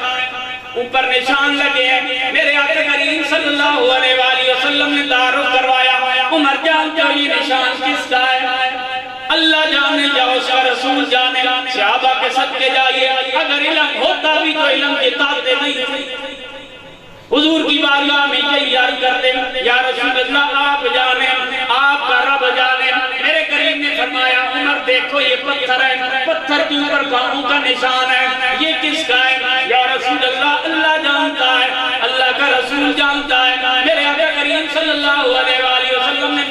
اوپر نشان لگے ہیں. میرے آقا کریم صلی اللہ علیہ وآلہ وسلم نے تعارف کروایا, عمر جانتے ہو یہ نشان کس کا ہے؟ اللہ جانے یا اس کا رسول جانے. صحابہ کے صدقے جائیے, اگر علم ہوتا بھی تو علم جتاتے نہیں تھے. حضور کی بارگاہ میں یہی عرض کرتے یا رسول اللہ آپ جانے, آپ کا رب جانے. میرے کریم نے فرمایا عمر دیکھو یہ پتھر ہے, پتھر کے اوپر پاؤں کا نشان ہے, یہ کس کا ہے؟ یا رسول اللہ اللہ جانتا ہے, اللہ کا رسول جانتا ہے. میرے آقا کریم صلی اللہ علیہ وآلہ وسلم نے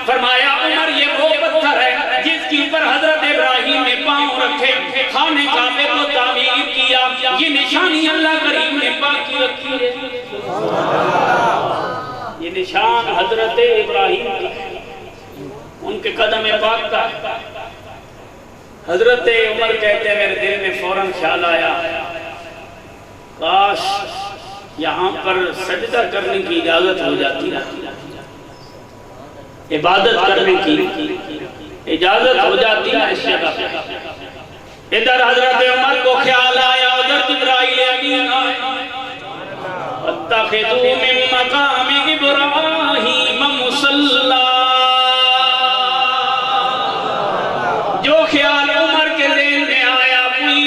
فرمایا عمر یہ وہ پتھر ہے جس کے اوپر حضرت ابراہیم نے پاؤں رکھے, خانے کعبے کو تعمیر کیا. یہ نشانی اللہ کریم نے باقی رکھی ہے. یہ نشان حضرت ابراہیم کی, ان کے قدم پاک کا. حضرت عمر کہتے ہیں میرے دل میں فوراً خیال آیا کاش یہاں پر سجدہ کرنے کی اجازت ہو جاتی ہے, عبادت کرنے کی اجازت ہو جاتی ہے اس جگہ پہ. ادھر حضرت عمر کو خیال آیا, ادھر جبرائیل امین آئے, وَاتَّخِذُوا مِن مَّقَامِ إِبْرَاهِيمَ مُصَلًّى. جو خیال عمر کے ذہن میں آیا کوئی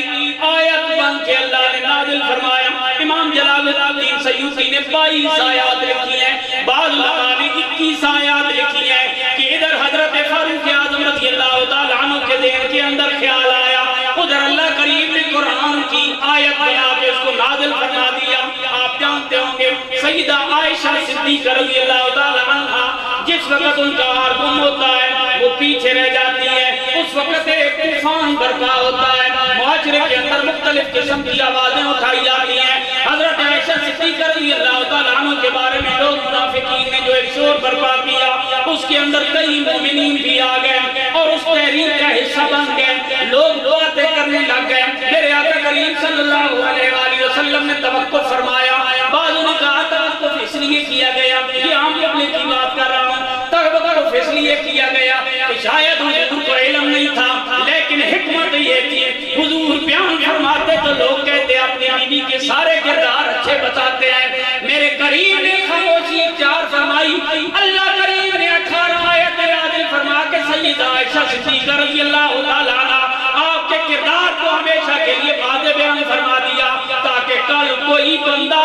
آیت بن کے اللہ نے نازل فرمایا. امام جلال الدین سیوطی نے 22 آیات لکھی ہیں، بعض علماء نے 21 آیات لکھی ہیں کہ ادھر حضرت فاروق اعظم رضی اللہ تعالیٰ عنہ کے ذہن کے اندر خیال آیا، ادھر اللہ کریم نے قرآن کی آیت بنا کے اس کو نازل فرما دیا. آپ جانتے ہوں گے سیدہ عائشہ صدیقہ رضی اللہ تعالیٰ عنہ جس وقت ان کا ہار گم ہوتا ہے وہ پیچھے رہ جاتی ہے، اس وقت ایک طوفان برپا ہوتا ہے، معاشرے کے اندر مختلف قسم کی آوازیں اٹھائی جاتی ہیں. حضرت عائشہ صدیقہ رضی اللہ تعالیٰ عنہ کے بارے میں لوگ منافقین نے جو ایک شور برپا کیا اس کے اندر کئی مومنین بھی آ گئے اور اس تحریک کا حصہ بن گئے. لوگ باتیں کرنے لگ گئے. میرے آقا کریم صلی اللہ علیہ وآلہ وسلم نے توقف فرمایا. بعضوں نے کہا توقف اس لیے کیا گیا، یہ عام قبلے کی بات کر رہا ہوں، توقف اس لیے کیا گیا کہ شاید حضور کو علم نہیں تھا، لیکن حکمت یہ تھی حضور بیان فرماتے تو لوگ کہتے اپنی بیوی کے سارے کردار اچھے بتاتے ہیں. میرے کریم نے خاموشی اختیار فرمائی. اللہ کریم نے 18 آیت نازل فرما کے سیدہ عائشہ صدیقہ رضی اللہ تعالیٰ عنہ آپ کے کردار کو ہمیشہ کے لیے واضح بیان فرما دیا تاکہ کل کوئی بندہ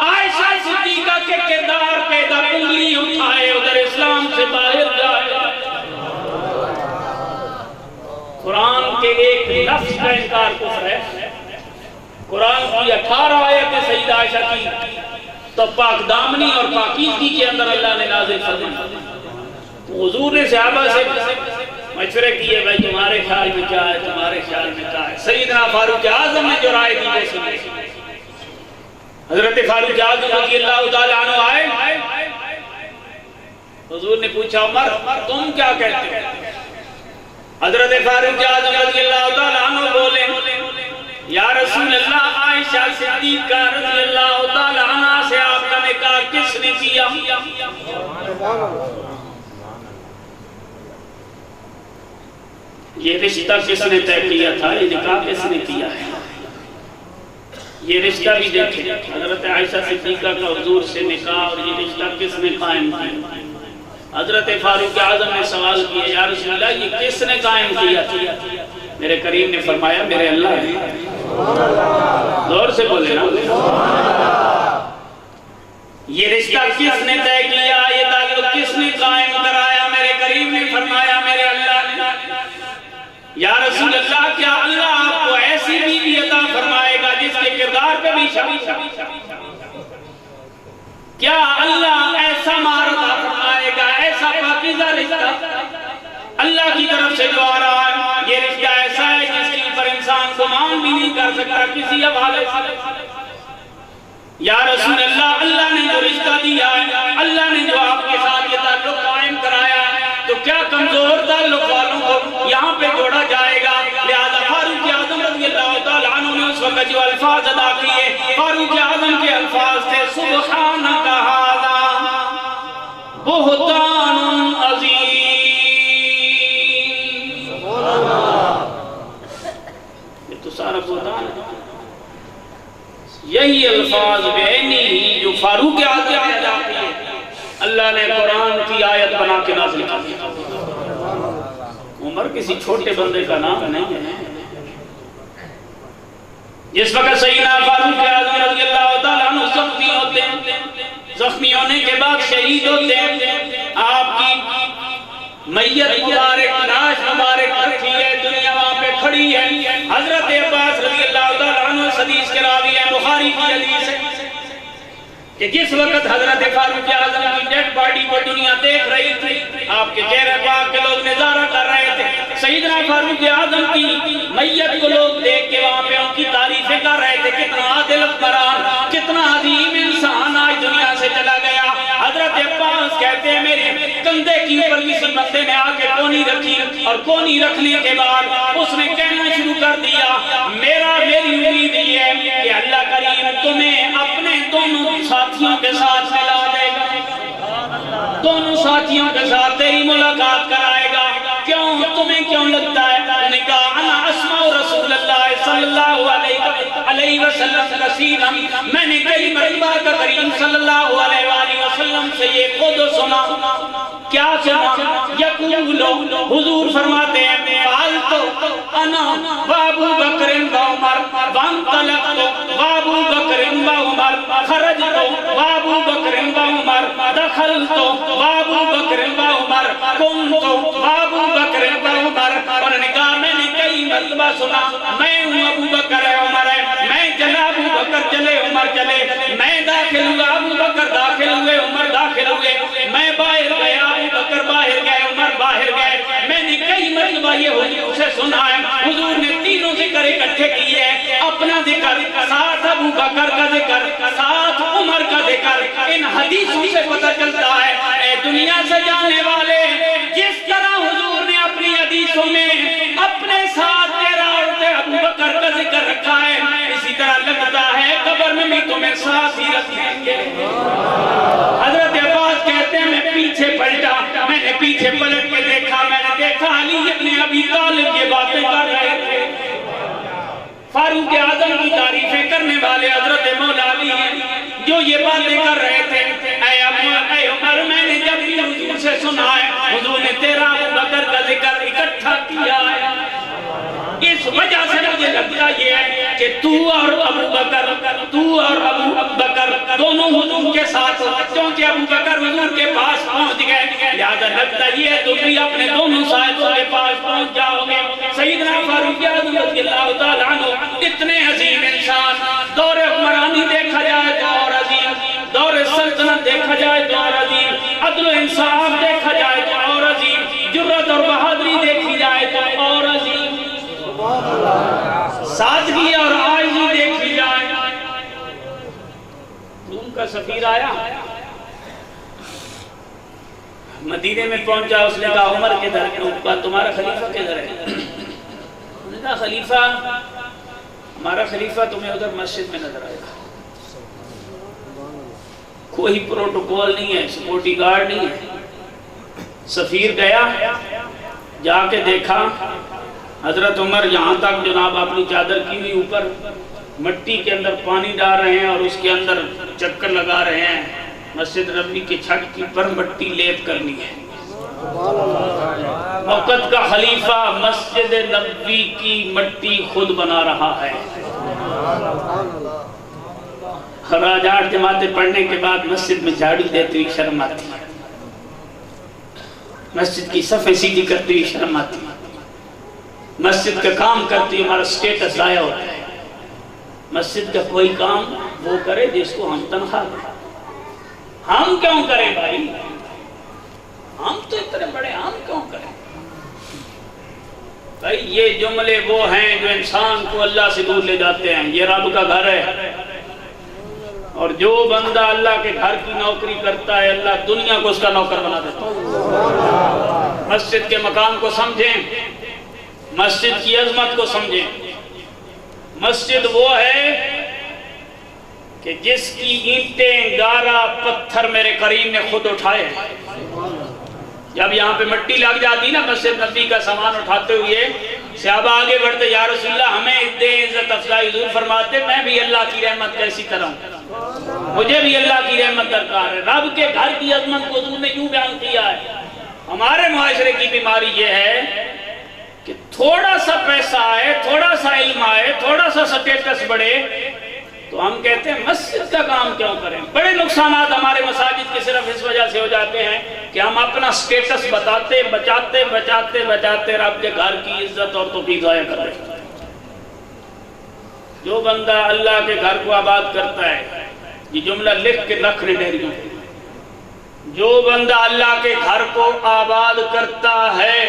عائشہ صدیقہ کے کردار پہ ادھر انگلی اٹھائے ادھر اسلام سے باہر جائے. قرآن کے ایک لفظ کا انکار کفر ہے. قرآن کی 18 آیت سیدہ عائشہ کی تو پاک دامنی اور پاکیزگی کے اندر اللہ نے نازل فرمایا. حضور نے صحابہ سے مشورے کیے بھائی تمہارے خیال میں کیا ہے، تمہارے خیال میں کیا ہے. سیدنا فاروق اعظم نے جو رائے دی وہ سنی. حضرت فاروق اعظم رضی اللہ تعالیٰ عنہ آئے. حضور نے پوچھا عمر تم کیا کہتے ہو؟ حضرت فاروق اعظم رضی اللہ تعالیٰ عنہ بولے یا رسول اللہ عائشہ صدیقہ رضی اللہ تعالیٰ عنہ سے آپ کا نکاح کس نے کیا؟ یہ رشتہ کس نے طے کیا تھا، یہ نکاح کس نے کیا ہے؟ یہ رشتہ بھی دیکھیں حضرت عائشہ صدیقہ کا حضور سے نکاح اور یہ رشتہ کس نے قائم کیا؟ حضرت فاروق اعظم نے سوال کیا یا رسول اللہ یہ کس نے قائم کیا تھا؟ میرے کریم نے فرمایا میرے اللہ نے. زور سے بولے نا. یہ رشتہ کس نے طے کیا، یہ تعلق کس نے قائم کرایا؟ میرے کریم نے فرمایا میرے اللہ نے. یا رسول اللہ کیا اللہ آپ کو ایسی بیوی عطا فرمائے گا جس کے کردار پہ بھی شک؟ کیا اللہ ایسا مہر عطا فرمائے گا، ایسا پاکیزہ رشتہ اللہ کی طرف سے جو آ رہا ہے؟ یہ رشتہ ایسا ہے جس کے اوپر انسان گمان بھی نہیں کر سکتا کسی حوالے سے. یا رسول اللہ اللہ نے جو رشتہ دیا ہے، اللہ نے جو آپ کے ساتھ یہ تعلق قائم کرایا ہے تو کیا کمزور تعلق والوں کو یہاں پہ جوڑا جائے گا؟ لہذا فاروق اعظم رضی اللہ تعالیٰ عنہ نے اس وقت جو الفاظ ادا کیے فاروق اعظم کے الفاظ تھے سبحانک ھذا بہتان عظیم. یہ تو سارا بہتان ہے. یہی الفاظ بعینی جو فاروق اعظم نے ادا کیے اللہ نے قرآن کی آیت بنا کے نازل کی. عمر کسی چھوٹے بندے کا نام نہیں ہے. جس وقت سیدنا فاروق اعظم رضی اللہ تعالیٰ عنہ زخمی ہوتے ہیں، زخمی ہونے کے بعد شہید ہوتے ہیں، آپ کی میت مبارک لاش مبارک رکھی ہے، دنیا وہاں پہ کھڑی ہے. حضرت عباس رضی اللہ تعالیٰ عنہ حدیث کے راوی ہیں، بخاری کی حدیث ہے کہ جس وقت حضرت فاروق اعظم کی ڈیڈ باڈی کو دنیا دیکھ رہی تھی، آپ کے چہرے پاک کے لوگ نظارہ کر رہے تھے. سیدنا فاروق اعظم کی میت کو لوگ دیکھ کے وہاں پہ ان کی تعریفیں کر رہے تھے، کتنا عادل حکمران، کتنا عظیم انسان آج دنیا سے چلا گیا. حضرت عباس کہتے ہیں میرے کندھے کی اوپر کسی بندے نے آ کے کونی رکھی اور کونی رکھنے کے بعد اس نے کہنا شروع کر دیا میری امید یہ ہے کہ اللہ کریم تمہیں اپنے دونوں ساتھیوں کے ساتھ ملا دے گا، دونوں ساتھیوں کے ساتھ تیری ملاقات کرائے گا. کیوں تمہیں کیوں لگتا ہے؟ نے کہا انا اسمع رسول اللہ صلی اللہ علیہ علیہ وسلم کثیرا، میں نے کئی مرتبہ کا کریم صلی اللہ علیہ وآلہ وسلم سے یہ خود سنا. کیا سنا؟ یقول، حضور فرماتے ہیں فعلت انا وابو بکر وعمر وانطلقت وابو بکر وعمر خرجت وابو بکر وعمر دخلت وابو بکر وعمر کنت وابو بکر وعمر. اور نے کہا میں نے کئی مرتبہ سنا میں ہوں ابو بکر ہے عمر ہے، میں چلا ابو بکر چلے عمر چلے، میں داخل ہوا ابو بکر داخل ہوئے عمر داخل ہوئے، میں باہر گیا ابو بکر باہر گئے عمر باہر گئے. میں نے کئی مرتبہ یہ حضور سے سنا ہے. حضور نے تینوں ذکر اکٹھے کیے ہیں، اپنا ذکر ساتھ ابو بکر کا ذکر ساتھ عمر کا ذکر. ان حدیثوں سے پتہ چلتا ہے اے دنیا سے جانے والے، جس طرح حضور نے اپنی حدیثوں میں اپنے ساتھ تیرا اور ابو بکر کا ذکر رکھا ہے، اسی طرح لگتا ہے قبر میں بھی تمہیں ساتھ ہی رکھیں گے. حضرت عباس کہتے ہیں میں پیچھے پلٹا، میں نے پیچھے پلٹ کے دیکھا، میں نے دیکھا علی ابن ابی طالب یہ باتیں کر رہے تھے. فاروق اعظم کی تعریفیں کرنے والے حضرت مولا علی ہیں جو یہ باتیں کر رہے تھے. اے عمر، میں نے جب بھی حضور سے سنا ہے حضور نے تیرا ابو بکر کا ذکر اکٹھا کیا ہے. اس وجہ سے مجھے لگتا یہ ہے کہ تو اور ابو بکر دونوں حضور کے ساتھ، کیونکہ ابو بکر حضور کے پاس پہنچ گئے، لہذا لگتا یہ ہے تم بھی اپنے دونوں صاحبوں کے پاس پہنچ جاؤ گے. سیدنا فاروق اعظم رضی اللہ تعالیٰ عنہ اتنے عظیم انسان، دور عمرانی دیکھا جائے تو اور عظیم، دور سلطنت دیکھا جائے تو اور عظیم، عدل و انصاف دیکھا جائے تو اور عظیم، جرأت اور بہادری دیکھی جائے تو اور عظیم، سادگی اور عاجزی دیکھی جائے. روم کا سفیر آیا، مدینے میں پہنچا، اس نے کہا عمر کدھر ہے؟ تمہارا خلیفہ کدھر ہے؟ انہوں نے کہا خلیفہ، ہمارا خلیفہ تمہیں ادھر مسجد میں نظر آئے گا. کوئی پروٹوکول نہیں ہے، سیکورٹی گارڈ نہیں ہے. سفیر گیا، جا کے دیکھا حضرت عمر یہاں تک جناب اپنی چادر کی ہوئی اوپر مٹی کے اندر پانی ڈال رہے ہیں اور اس کے اندر چکر لگا رہے ہیں. مسجد نبوی کی چھت کی پر مٹی لیپ کرنی ہے. وقت کا خلیفہ مسجد نبوی کی مٹی خود بنا رہا ہے. خراجات جماعتیں پڑھنے کے بعد مسجد میں جھاڑو دیتے ہوئی شرم آتی ہے، مسجد کی صفیں سیدھی کرتے ہوئی شرم آتی ہے، مسجد کا کام کرتے ہوئے ہمارا سٹیٹس ضائع ہوتا ہے. مسجد کا کوئی کام وہ کرے جس کو ہم تنخواہ دیں. ہم کیوں کریں بھائی؟ ہم تو اتنے بڑے، ہم کیوں کریں بھائی؟ یہ جملے وہ ہیں جو انسان کو اللہ سے دور لے جاتے ہیں. یہ رب کا گھر ہے، اور جو بندہ اللہ کے گھر کی نوکری کرتا ہے اللہ دنیا کو اس کا نوکر بنا دیتا ہے. مسجد کے مقام کو سمجھیں، مسجد کی عظمت کو سمجھیں. مسجد وہ ہے کہ جس کی اینٹیں گارا پتھر میرے کریم نے خود اٹھائے. جب یہاں پہ مٹی لگ جاتی نا مسجد نبی کا سامان اٹھاتے ہوئے، صحابہ آگے بڑھتے یا رسول اللہ ہمیں دے عزت افزائی. حضور فرماتے میں بھی اللہ کی رحمت کیسی کروں، مجھے بھی اللہ کی رحمت درکار ہے. رب کے گھر کی عظمت کو حضور نے یوں بیان کیا ہے. ہمارے معاشرے کی بیماری یہ ہے کہ تھوڑا سا پیسہ آئے، تھوڑا سا علم آئے، تھوڑا سا سٹیٹس بڑھے تو ہم کہتے ہیں مسجد کا کام کیوں کریں. بڑے نقصانات ہمارے مساجد کے صرف اس وجہ سے ہو جاتے ہیں کہ ہم اپنا سٹیٹس بتاتے بچاتے رب کے گھر کی عزت اور توفیق ضائع کر رہے ہیں. جو بندہ اللہ کے گھر کو آباد کرتا ہے، یہ جملہ لکھ کے رکھ لے ڈیریوں، جو بندہ اللہ کے گھر کو آباد کرتا ہے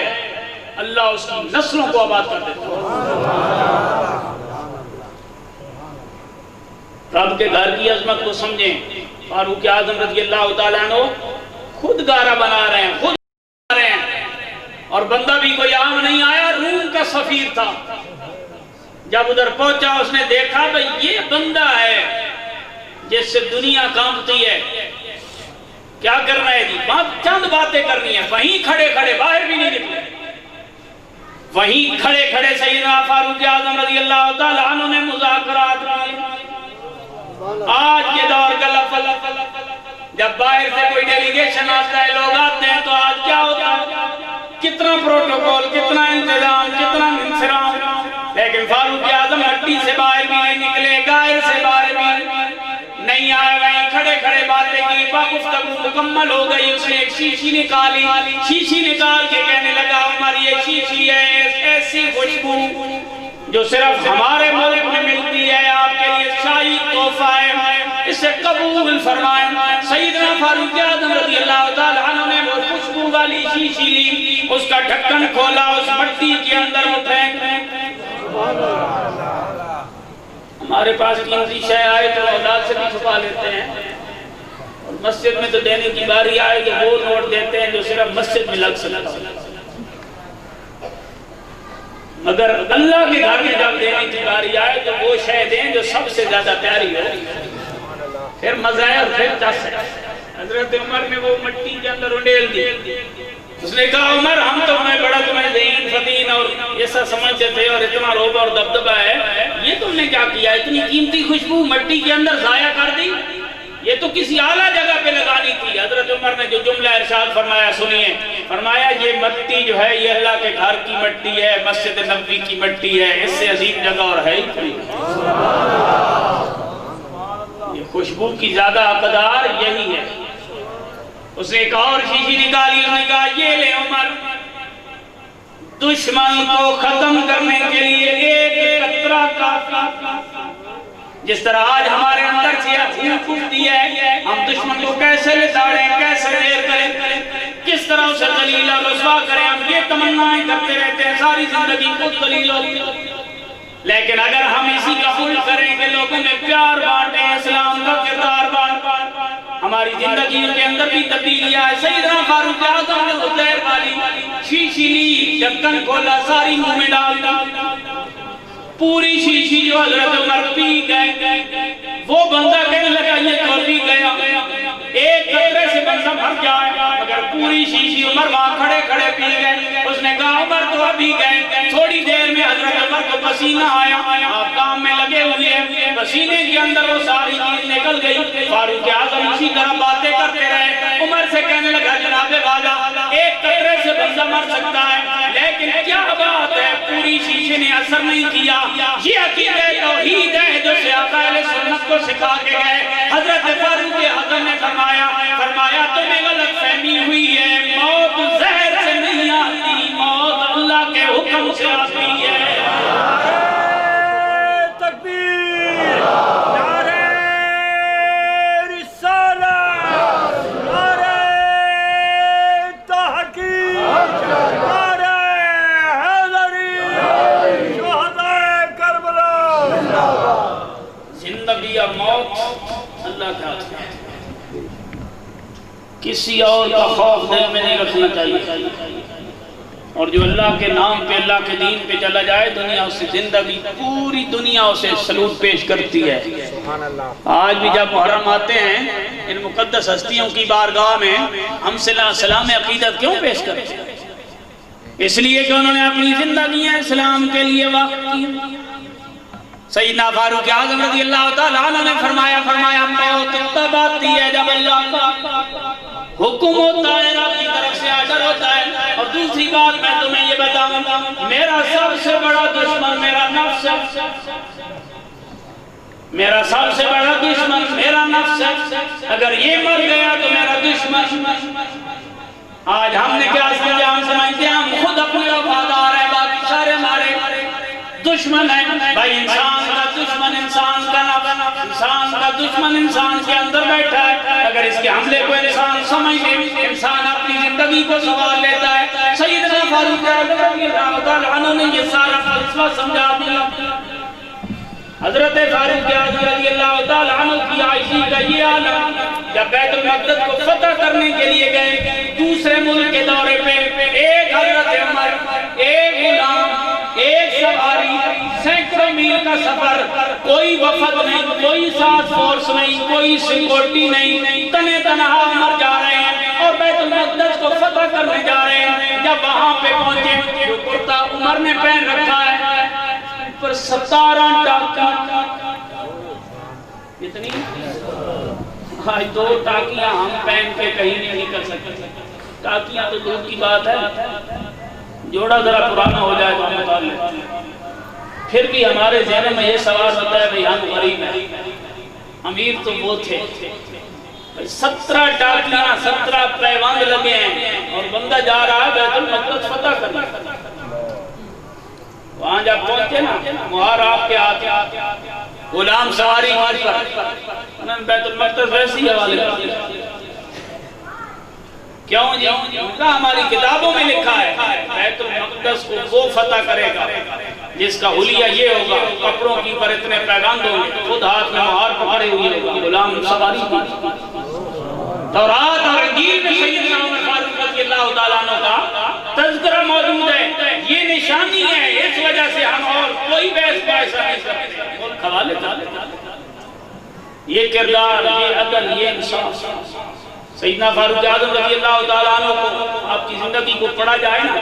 اللہ اس کی نسلوں کو آباد کر دیتا ہے. رب کے گھر کی عظمت کو سمجھیں. فاروق اعظم رضی اللہ تعالیٰ عنہ خود گارا بنا رہے ہیں، خود بنا رہے ہیں، اور بندہ بھی کوئی عام نہیں آیا، روم کا سفیر تھا. جب ادھر پہنچا اس نے دیکھا بھئی یہ بندہ ہے جس سے دنیا کانپتی ہے. کیا کرنا ہے جی؟ چند باتیں کرنی ہیں. وہیں کھڑے کھڑے، باہر بھی نہیں نکلے، وہیں کھڑے کھڑے سیدنا فاروق اعظم رضی اللہ تعالیٰ عنہ نے مذاکرات کیے. آج کے دور کا لفظ جب باہر سے کوئی ڈیلیگیشن آتا ہے لوگ آتے ہیں تو آج کیا ہوتا ہے کتنا پروٹوکول کتنا انتظام کتنا انصراف لیکن فاروق اعظم ہٹی سے باہر بھی نہیں نکلے غائر سے باہر بھی نہیں آئے وہیں کھڑے کھڑے باتیں کی گفتگو مکمل ہو گئی اس نے ایک شیشی نکالی شیشی نکال کے کہنے لگا عمر یہ شیشی ہے ایسی خوشبو جو صرف ہمارے ملک میں ملتی ہے آپ کے لیے شاہی تحفہ ہے اسے قبول فرمائیں سیدنا فاروق اعظم رضی اللہ تعالیٰ عنہ نے وہ خوشبو والی شیشی لی اس کا ڈھکن کھولا اس مٹی کے اندر وہ پھینک ہمارے پاس قیمتی شے آئے تو اولاد سے بھی چھپا لیتے ہیں اور مسجد میں تو دینے کی باری آئے تو وہ نوٹ دیتے ہیں جو صرف مسجد میں لگ سکتا ہے مگر اللہ کے گھر میں جب دینے کی باری آئے تو وہ شے دیں جو سب سے زیادہ پیاری ہو پھر مزہ ہے اور پھر چس ہے حضرت عمر نے وہ مٹی کے اندر انڈیل دی اس نے کہا عمر ہم تو میں بڑا تمہیں ذہین فتین اور یہ سب سمجھتے تھے اور اتنا روب اور دبدبہ ہے یہ تم نے کیا کیا اتنی قیمتی خوشبو مٹی کے اندر ضائع کر دی یہ تو کسی اعلیٰ جگہ پہ لگانی تھی حضرت عمر نے جو جملہ ارشاد فرمایا سنیے فرمایا یہ مٹی جو ہے یہ اللہ کے گھر کی مٹی ہے مسجد نبوی کی مٹی ہے اس سے عظیم جگہ اور ہے یہ خوشبو کی زیادہ حقدار یہی ہے اس نے ایک اور شیشی نکالی اس نے کہا یہ لے عمر دشمن کو ختم کرنے کے لیے ایک قطرہ کافی جس طرح آج ہمارے اندر سے پھوٹتی ہے ہم دشمن کو کیسے لتاڑیں کیسے دیر کریں کس طرح اسے ذلیل اور رسوا کریں ہم یہ تمنائیں کرتے رہتے ہیں ساری زندگی خود ذلیل ہوتی لیکن اگر ہم اسی کا خلق کریں کہ لوگوں میں پیار بانٹیں اسلام کا کردار بانٹیں ہماری زندگی کے اندر بھی تبدیلی آئے سیدنا فاروق اعظم نے حضیر والی شیشی لی ڈھکن کھولا ساری منہ میں ڈال پوری شیشی جو حضرت عمر پی گئے وہ بندہ کہنے لگا یہ تو پی گیا ایک قطرے سے بندہ مر جائے مگر پوری شیشی عمر وہاں کھڑے کھڑے پی گئے اس نے کہا عمر تو ابھی گئے تھوڑی دیر میں حضرت عمر کو پسینہ آیا آپ کام میں لگے ہوئے ہیں پسینے کے اندر وہ ساری چیز نکل گئی فاروق اعظم اسی طرح باتیں کرتے رہے عمر سے کہنے لگا جناب والا ایک قطرے سے بندہ مر سکتا ہے لیکن کیا بات ہے پوری شیشے نے اثر نہیں کیا یہ عقیدہ توحید ہے جو صحابہ اہل سنت کو سکھا کے گئے حضرت فاروق اعظم نے فرمایا تمہیں غلط فہمی ہوئی ہے موت زہر سے نہیں آتی موت اللہ کے حکم سے آتی ہے تکبیر نعرہ رسالت نعرہ تحقیق نعرہ حیدری شہداء کربلا زندگی اور موت اللہ کے ہاتھ میں کسی اور کا خوف دل میں نہیں رکھنا چاہیے اور جو اللہ کے نام پہ اللہ کے دین پہ چلا جائے دنیا اسے زندگی پوری دنیا اسے سلوٹ پیش کرتی ہے آج بھی جب محرم آتے ہیں ان مقدس ہستیوں کی بارگاہ میں ہم سلام عقیدت کیوں پیش کرتے ہیں اس لیے کہ انہوں نے اپنی زندگیاں اسلام کے لیے وقت کی سیدنا فاروق اعظم رضی اللہ تعالیٰ عنہ نے فرمایا موت تب آتی ہے جب اللہ کا حکم ہوتا ہے رب کی طرف سے آرڈر ہوتا ہے اور دوسری بات میں تمہیں یہ بتاؤں میرا سب سے بڑا دشمن میرا نفس ہے میرا سب سے بڑا دشمن میرا نفس ہے اگر یہ مر گیا تو میرا دشمن آج ہم نے کیا سمجھتے ہیں ہم خود اپنے وفادار ہیں باقی سارے ہمارے دشمن ہے بھائی انسان کا دشمن انسان کا نفس انسان کا دشمن انسان کے اندر بیٹھا ہے اگر اس کے حملے کو انسان سمجھ لے انسان اپنی زندگی کو سوال لیتا ہے سیدنا فاروق اعظم رضی اللہ تعالیٰ عنہ نے یہ سارا فلسفہ سمجھا دیا حضرت فاروق اعظم رضی اللہ تعالیٰ عنہ کی عائشی کا یہ عالم جب بیت المقدس کو فتح کرنے کے لیے گئے دوسرے ملک کے دورے پہ ایک حضرت عمر ایک غلام ایک سواری سینکڑوں میل کا سفر کوئی وفد نہیں کوئی ساتھ فورس نہیں کوئی سیکورٹی نہیں تنے تنہا عمر جا رہے ہیں اور بیت المقدس کو فتح کرنے جا رہے ہیں جب وہاں پہ پہنچے جو کرتا عمر نے پہن رکھا ہے پر 17 ٹاکا کتنی؟ آج 2 ٹاکیاں ہم پہن کے کہیں نہیں نکل سکتے. ٹاکیاں تو دور کی بات ہے، جوڑا ذرا پرانا ہو جائے تو ہم اتار لیتے. پھر بھی ہمارے ذہن میں یہ سوال ہوتا ہے بھئی ہم غریب ہیں، امیر تو وہ تھے. 17 ٹاکیاں 17 پیوند لگے ہیں اور بندہ جا رہا ہے بیت المقدس فتح کرنے. وہاں جب پہنچے نا، مہار آپ کے ہاتھ، غلام سواری کی پر انہوں نے بیت المقدس ویسے ہی حوالے کر دیا. کیوں جی؟ کہا ہماری کتابوں میں لکھا ہے بیت المقدس کو وہ فتح کرے گا جس کا حلیہ یہ ہوگا، کپڑوں کی پر اتنے پیغام ہوں گے، خود ہاتھ میں مہار پکڑے ہوئے ہوگا، غلام سواری کی. تورات اور انجیل میں سیدنا عمر فاروق رضی اللہ تعالیٰ عنہ کا تذکرہ موجود ہے. یہ نشانی ہے، اس وجہ سے ہم اور کوئی بحث ایسا نہیں کرتے. حوالے یہ کردار، یہ عدل، یہ انصاف. سیدنا فاروق اعظم رضی اللہ تعالیٰ عنہ کو آپ کی زندگی کو پڑھا جائے نا،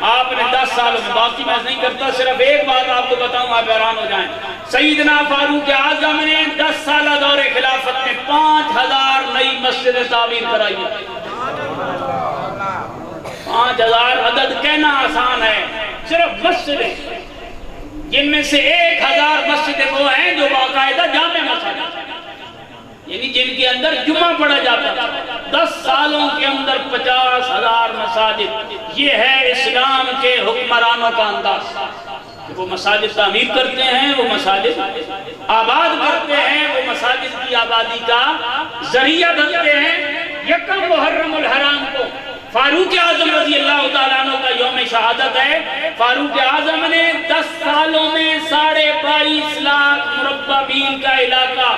آپ نے 10 سالوں میں، باقی میں نہیں کرتا، صرف ایک بات آپ کو بتاؤں آپ حیران ہو جائیں. سیدنا فاروق اعظم نے 10 سالہ دور خلافت میں 5000 نئی مسجدیں تعمیر کرائی. 5000 عدد کہنا آسان ہے، صرف مسجدیں، جن میں سے 1000 مسجدیں وہ ہیں جو باقاعدہ جامع مسجد، یعنی جن کے اندر جمعہ پڑھا جاتا تھا. 10 سالوں کے اندر 50,000 مساجد. یہ ہے اسلام کے حکمرانوں کا انداز. وہ مساجد تعمیر کرتے ہیں، وہ مساجد آباد کرتے ہیں، وہ مساجد کی آبادی کا ذریعہ بنتے ہیں. 1 محرم الحرام کو فاروق اعظم رضی اللہ تعالیٰ عنہ کا یوم شہادت ہے. فاروق اعظم نے 10 سالوں میں 22.5 لاکھ مربع میل کا علاقہ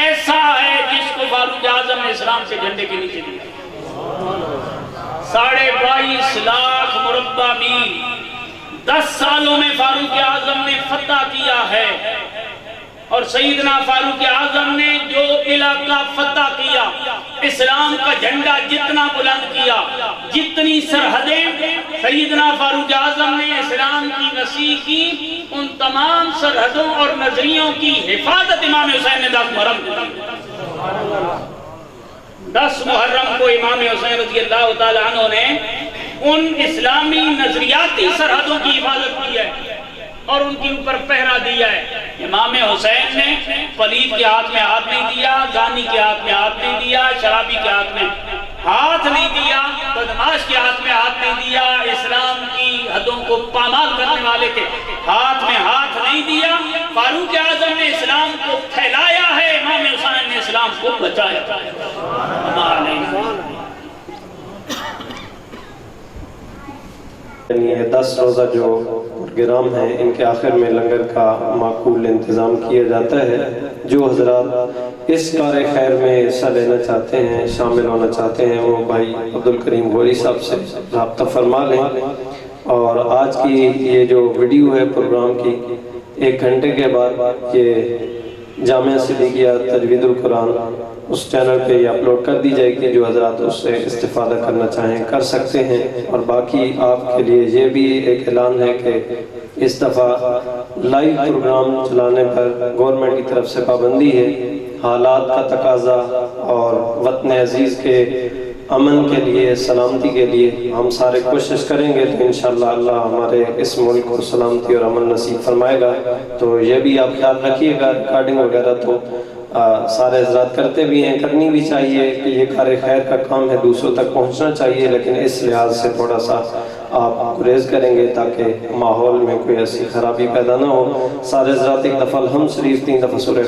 ایسا ہے جس کو فاروق اعظم نے اسلام کے جھنڈے کے نیچے دیا. 22.5 لاکھ مربع میل 10 سالوں میں فاروق اعظم نے فتح کیا ہے. اور سیدنا فاروق اعظم نے جو علاقہ فتح کیا، اسلام کا جھنڈا جتنا بلند کیا، جتنی سرحدیں سیدنا فاروق اعظم نے اسلام کی وسیع کی، ان تمام سرحدوں اور نظریوں کی حفاظت امام حسین نے 10 محرم کی. 10 محرم کو امام حسین رضی اللہ تعالیٰ عنہ نے ان اسلامی نظریاتی سرحدوں کی حفاظت کی ہے اور ان کے اوپر پہرا دیا ہے. امام حسین نے پلید کے ہاتھ میں ہاتھ نہیں دیا، زانی کے ہاتھ میں ہاتھ نہیں دیا، شرابی کے ہاتھ میں ہاتھ نہیں دیا، بدماش کے ہاتھ میں ہاتھ نہیں دیا، اسلام کی حدوں کو پامال کرنے والے کے ہاتھ میں ہاتھ نہیں دیا. فاروق اعظم نے اسلام کو پھیلایا ہے، امام حسین نے اسلام کو بچایا. یہ 10 روزہ جو پروگرام ہیں، ان کے آخر میں لنگر کا معقول انتظام کیا جاتا ہے. جو حضرات اس کار خیر میں حصہ لینا چاہتے ہیں، شامل ہونا چاہتے ہیں، وہ بھائی عبدالکریم غوری صاحب سے رابطہ فرما لیں. اور آج کی یہ جو ویڈیو ہے پروگرام کی، 1 گھنٹے کے بعد یہ جامعہ صدیقیہ تجوید القرآن اس چینل پہ یہ اپلوڈ کر دی جائے گی. جو حضرات اس سے استفادہ کرنا چاہیں کر سکتے ہیں. اور باقی آپ کے لیے یہ بھی ایک اعلان ہے کہ اس دفعہ لائیو پروگرام چلانے پر گورنمنٹ کی طرف سے پابندی ہے. حالات کا تقاضا اور وطن عزیز کے امن کے لیے، سلامتی کے لیے ہم سارے کوشش کریں گے تو انشاءاللہ اللہ ہمارے اس ملک کو سلامتی اور امن نصیب فرمائے گا. تو یہ بھی آپ خیال رکھیے گا. ریکارڈنگ وغیرہ تو سارے حضرات کرتے بھی ہیں، کرنی بھی چاہیے کہ یہ کار خیر کا کام ہے، دوسروں تک پہنچنا چاہیے، لیکن اس لحاظ سے تھوڑا سا آپ گریز کریں گے تاکہ ماحول میں کوئی ایسی خرابی پیدا نہ ہو. سارے حضرات ایک دفعہ الحمد شریف 3 دفعہ سورہ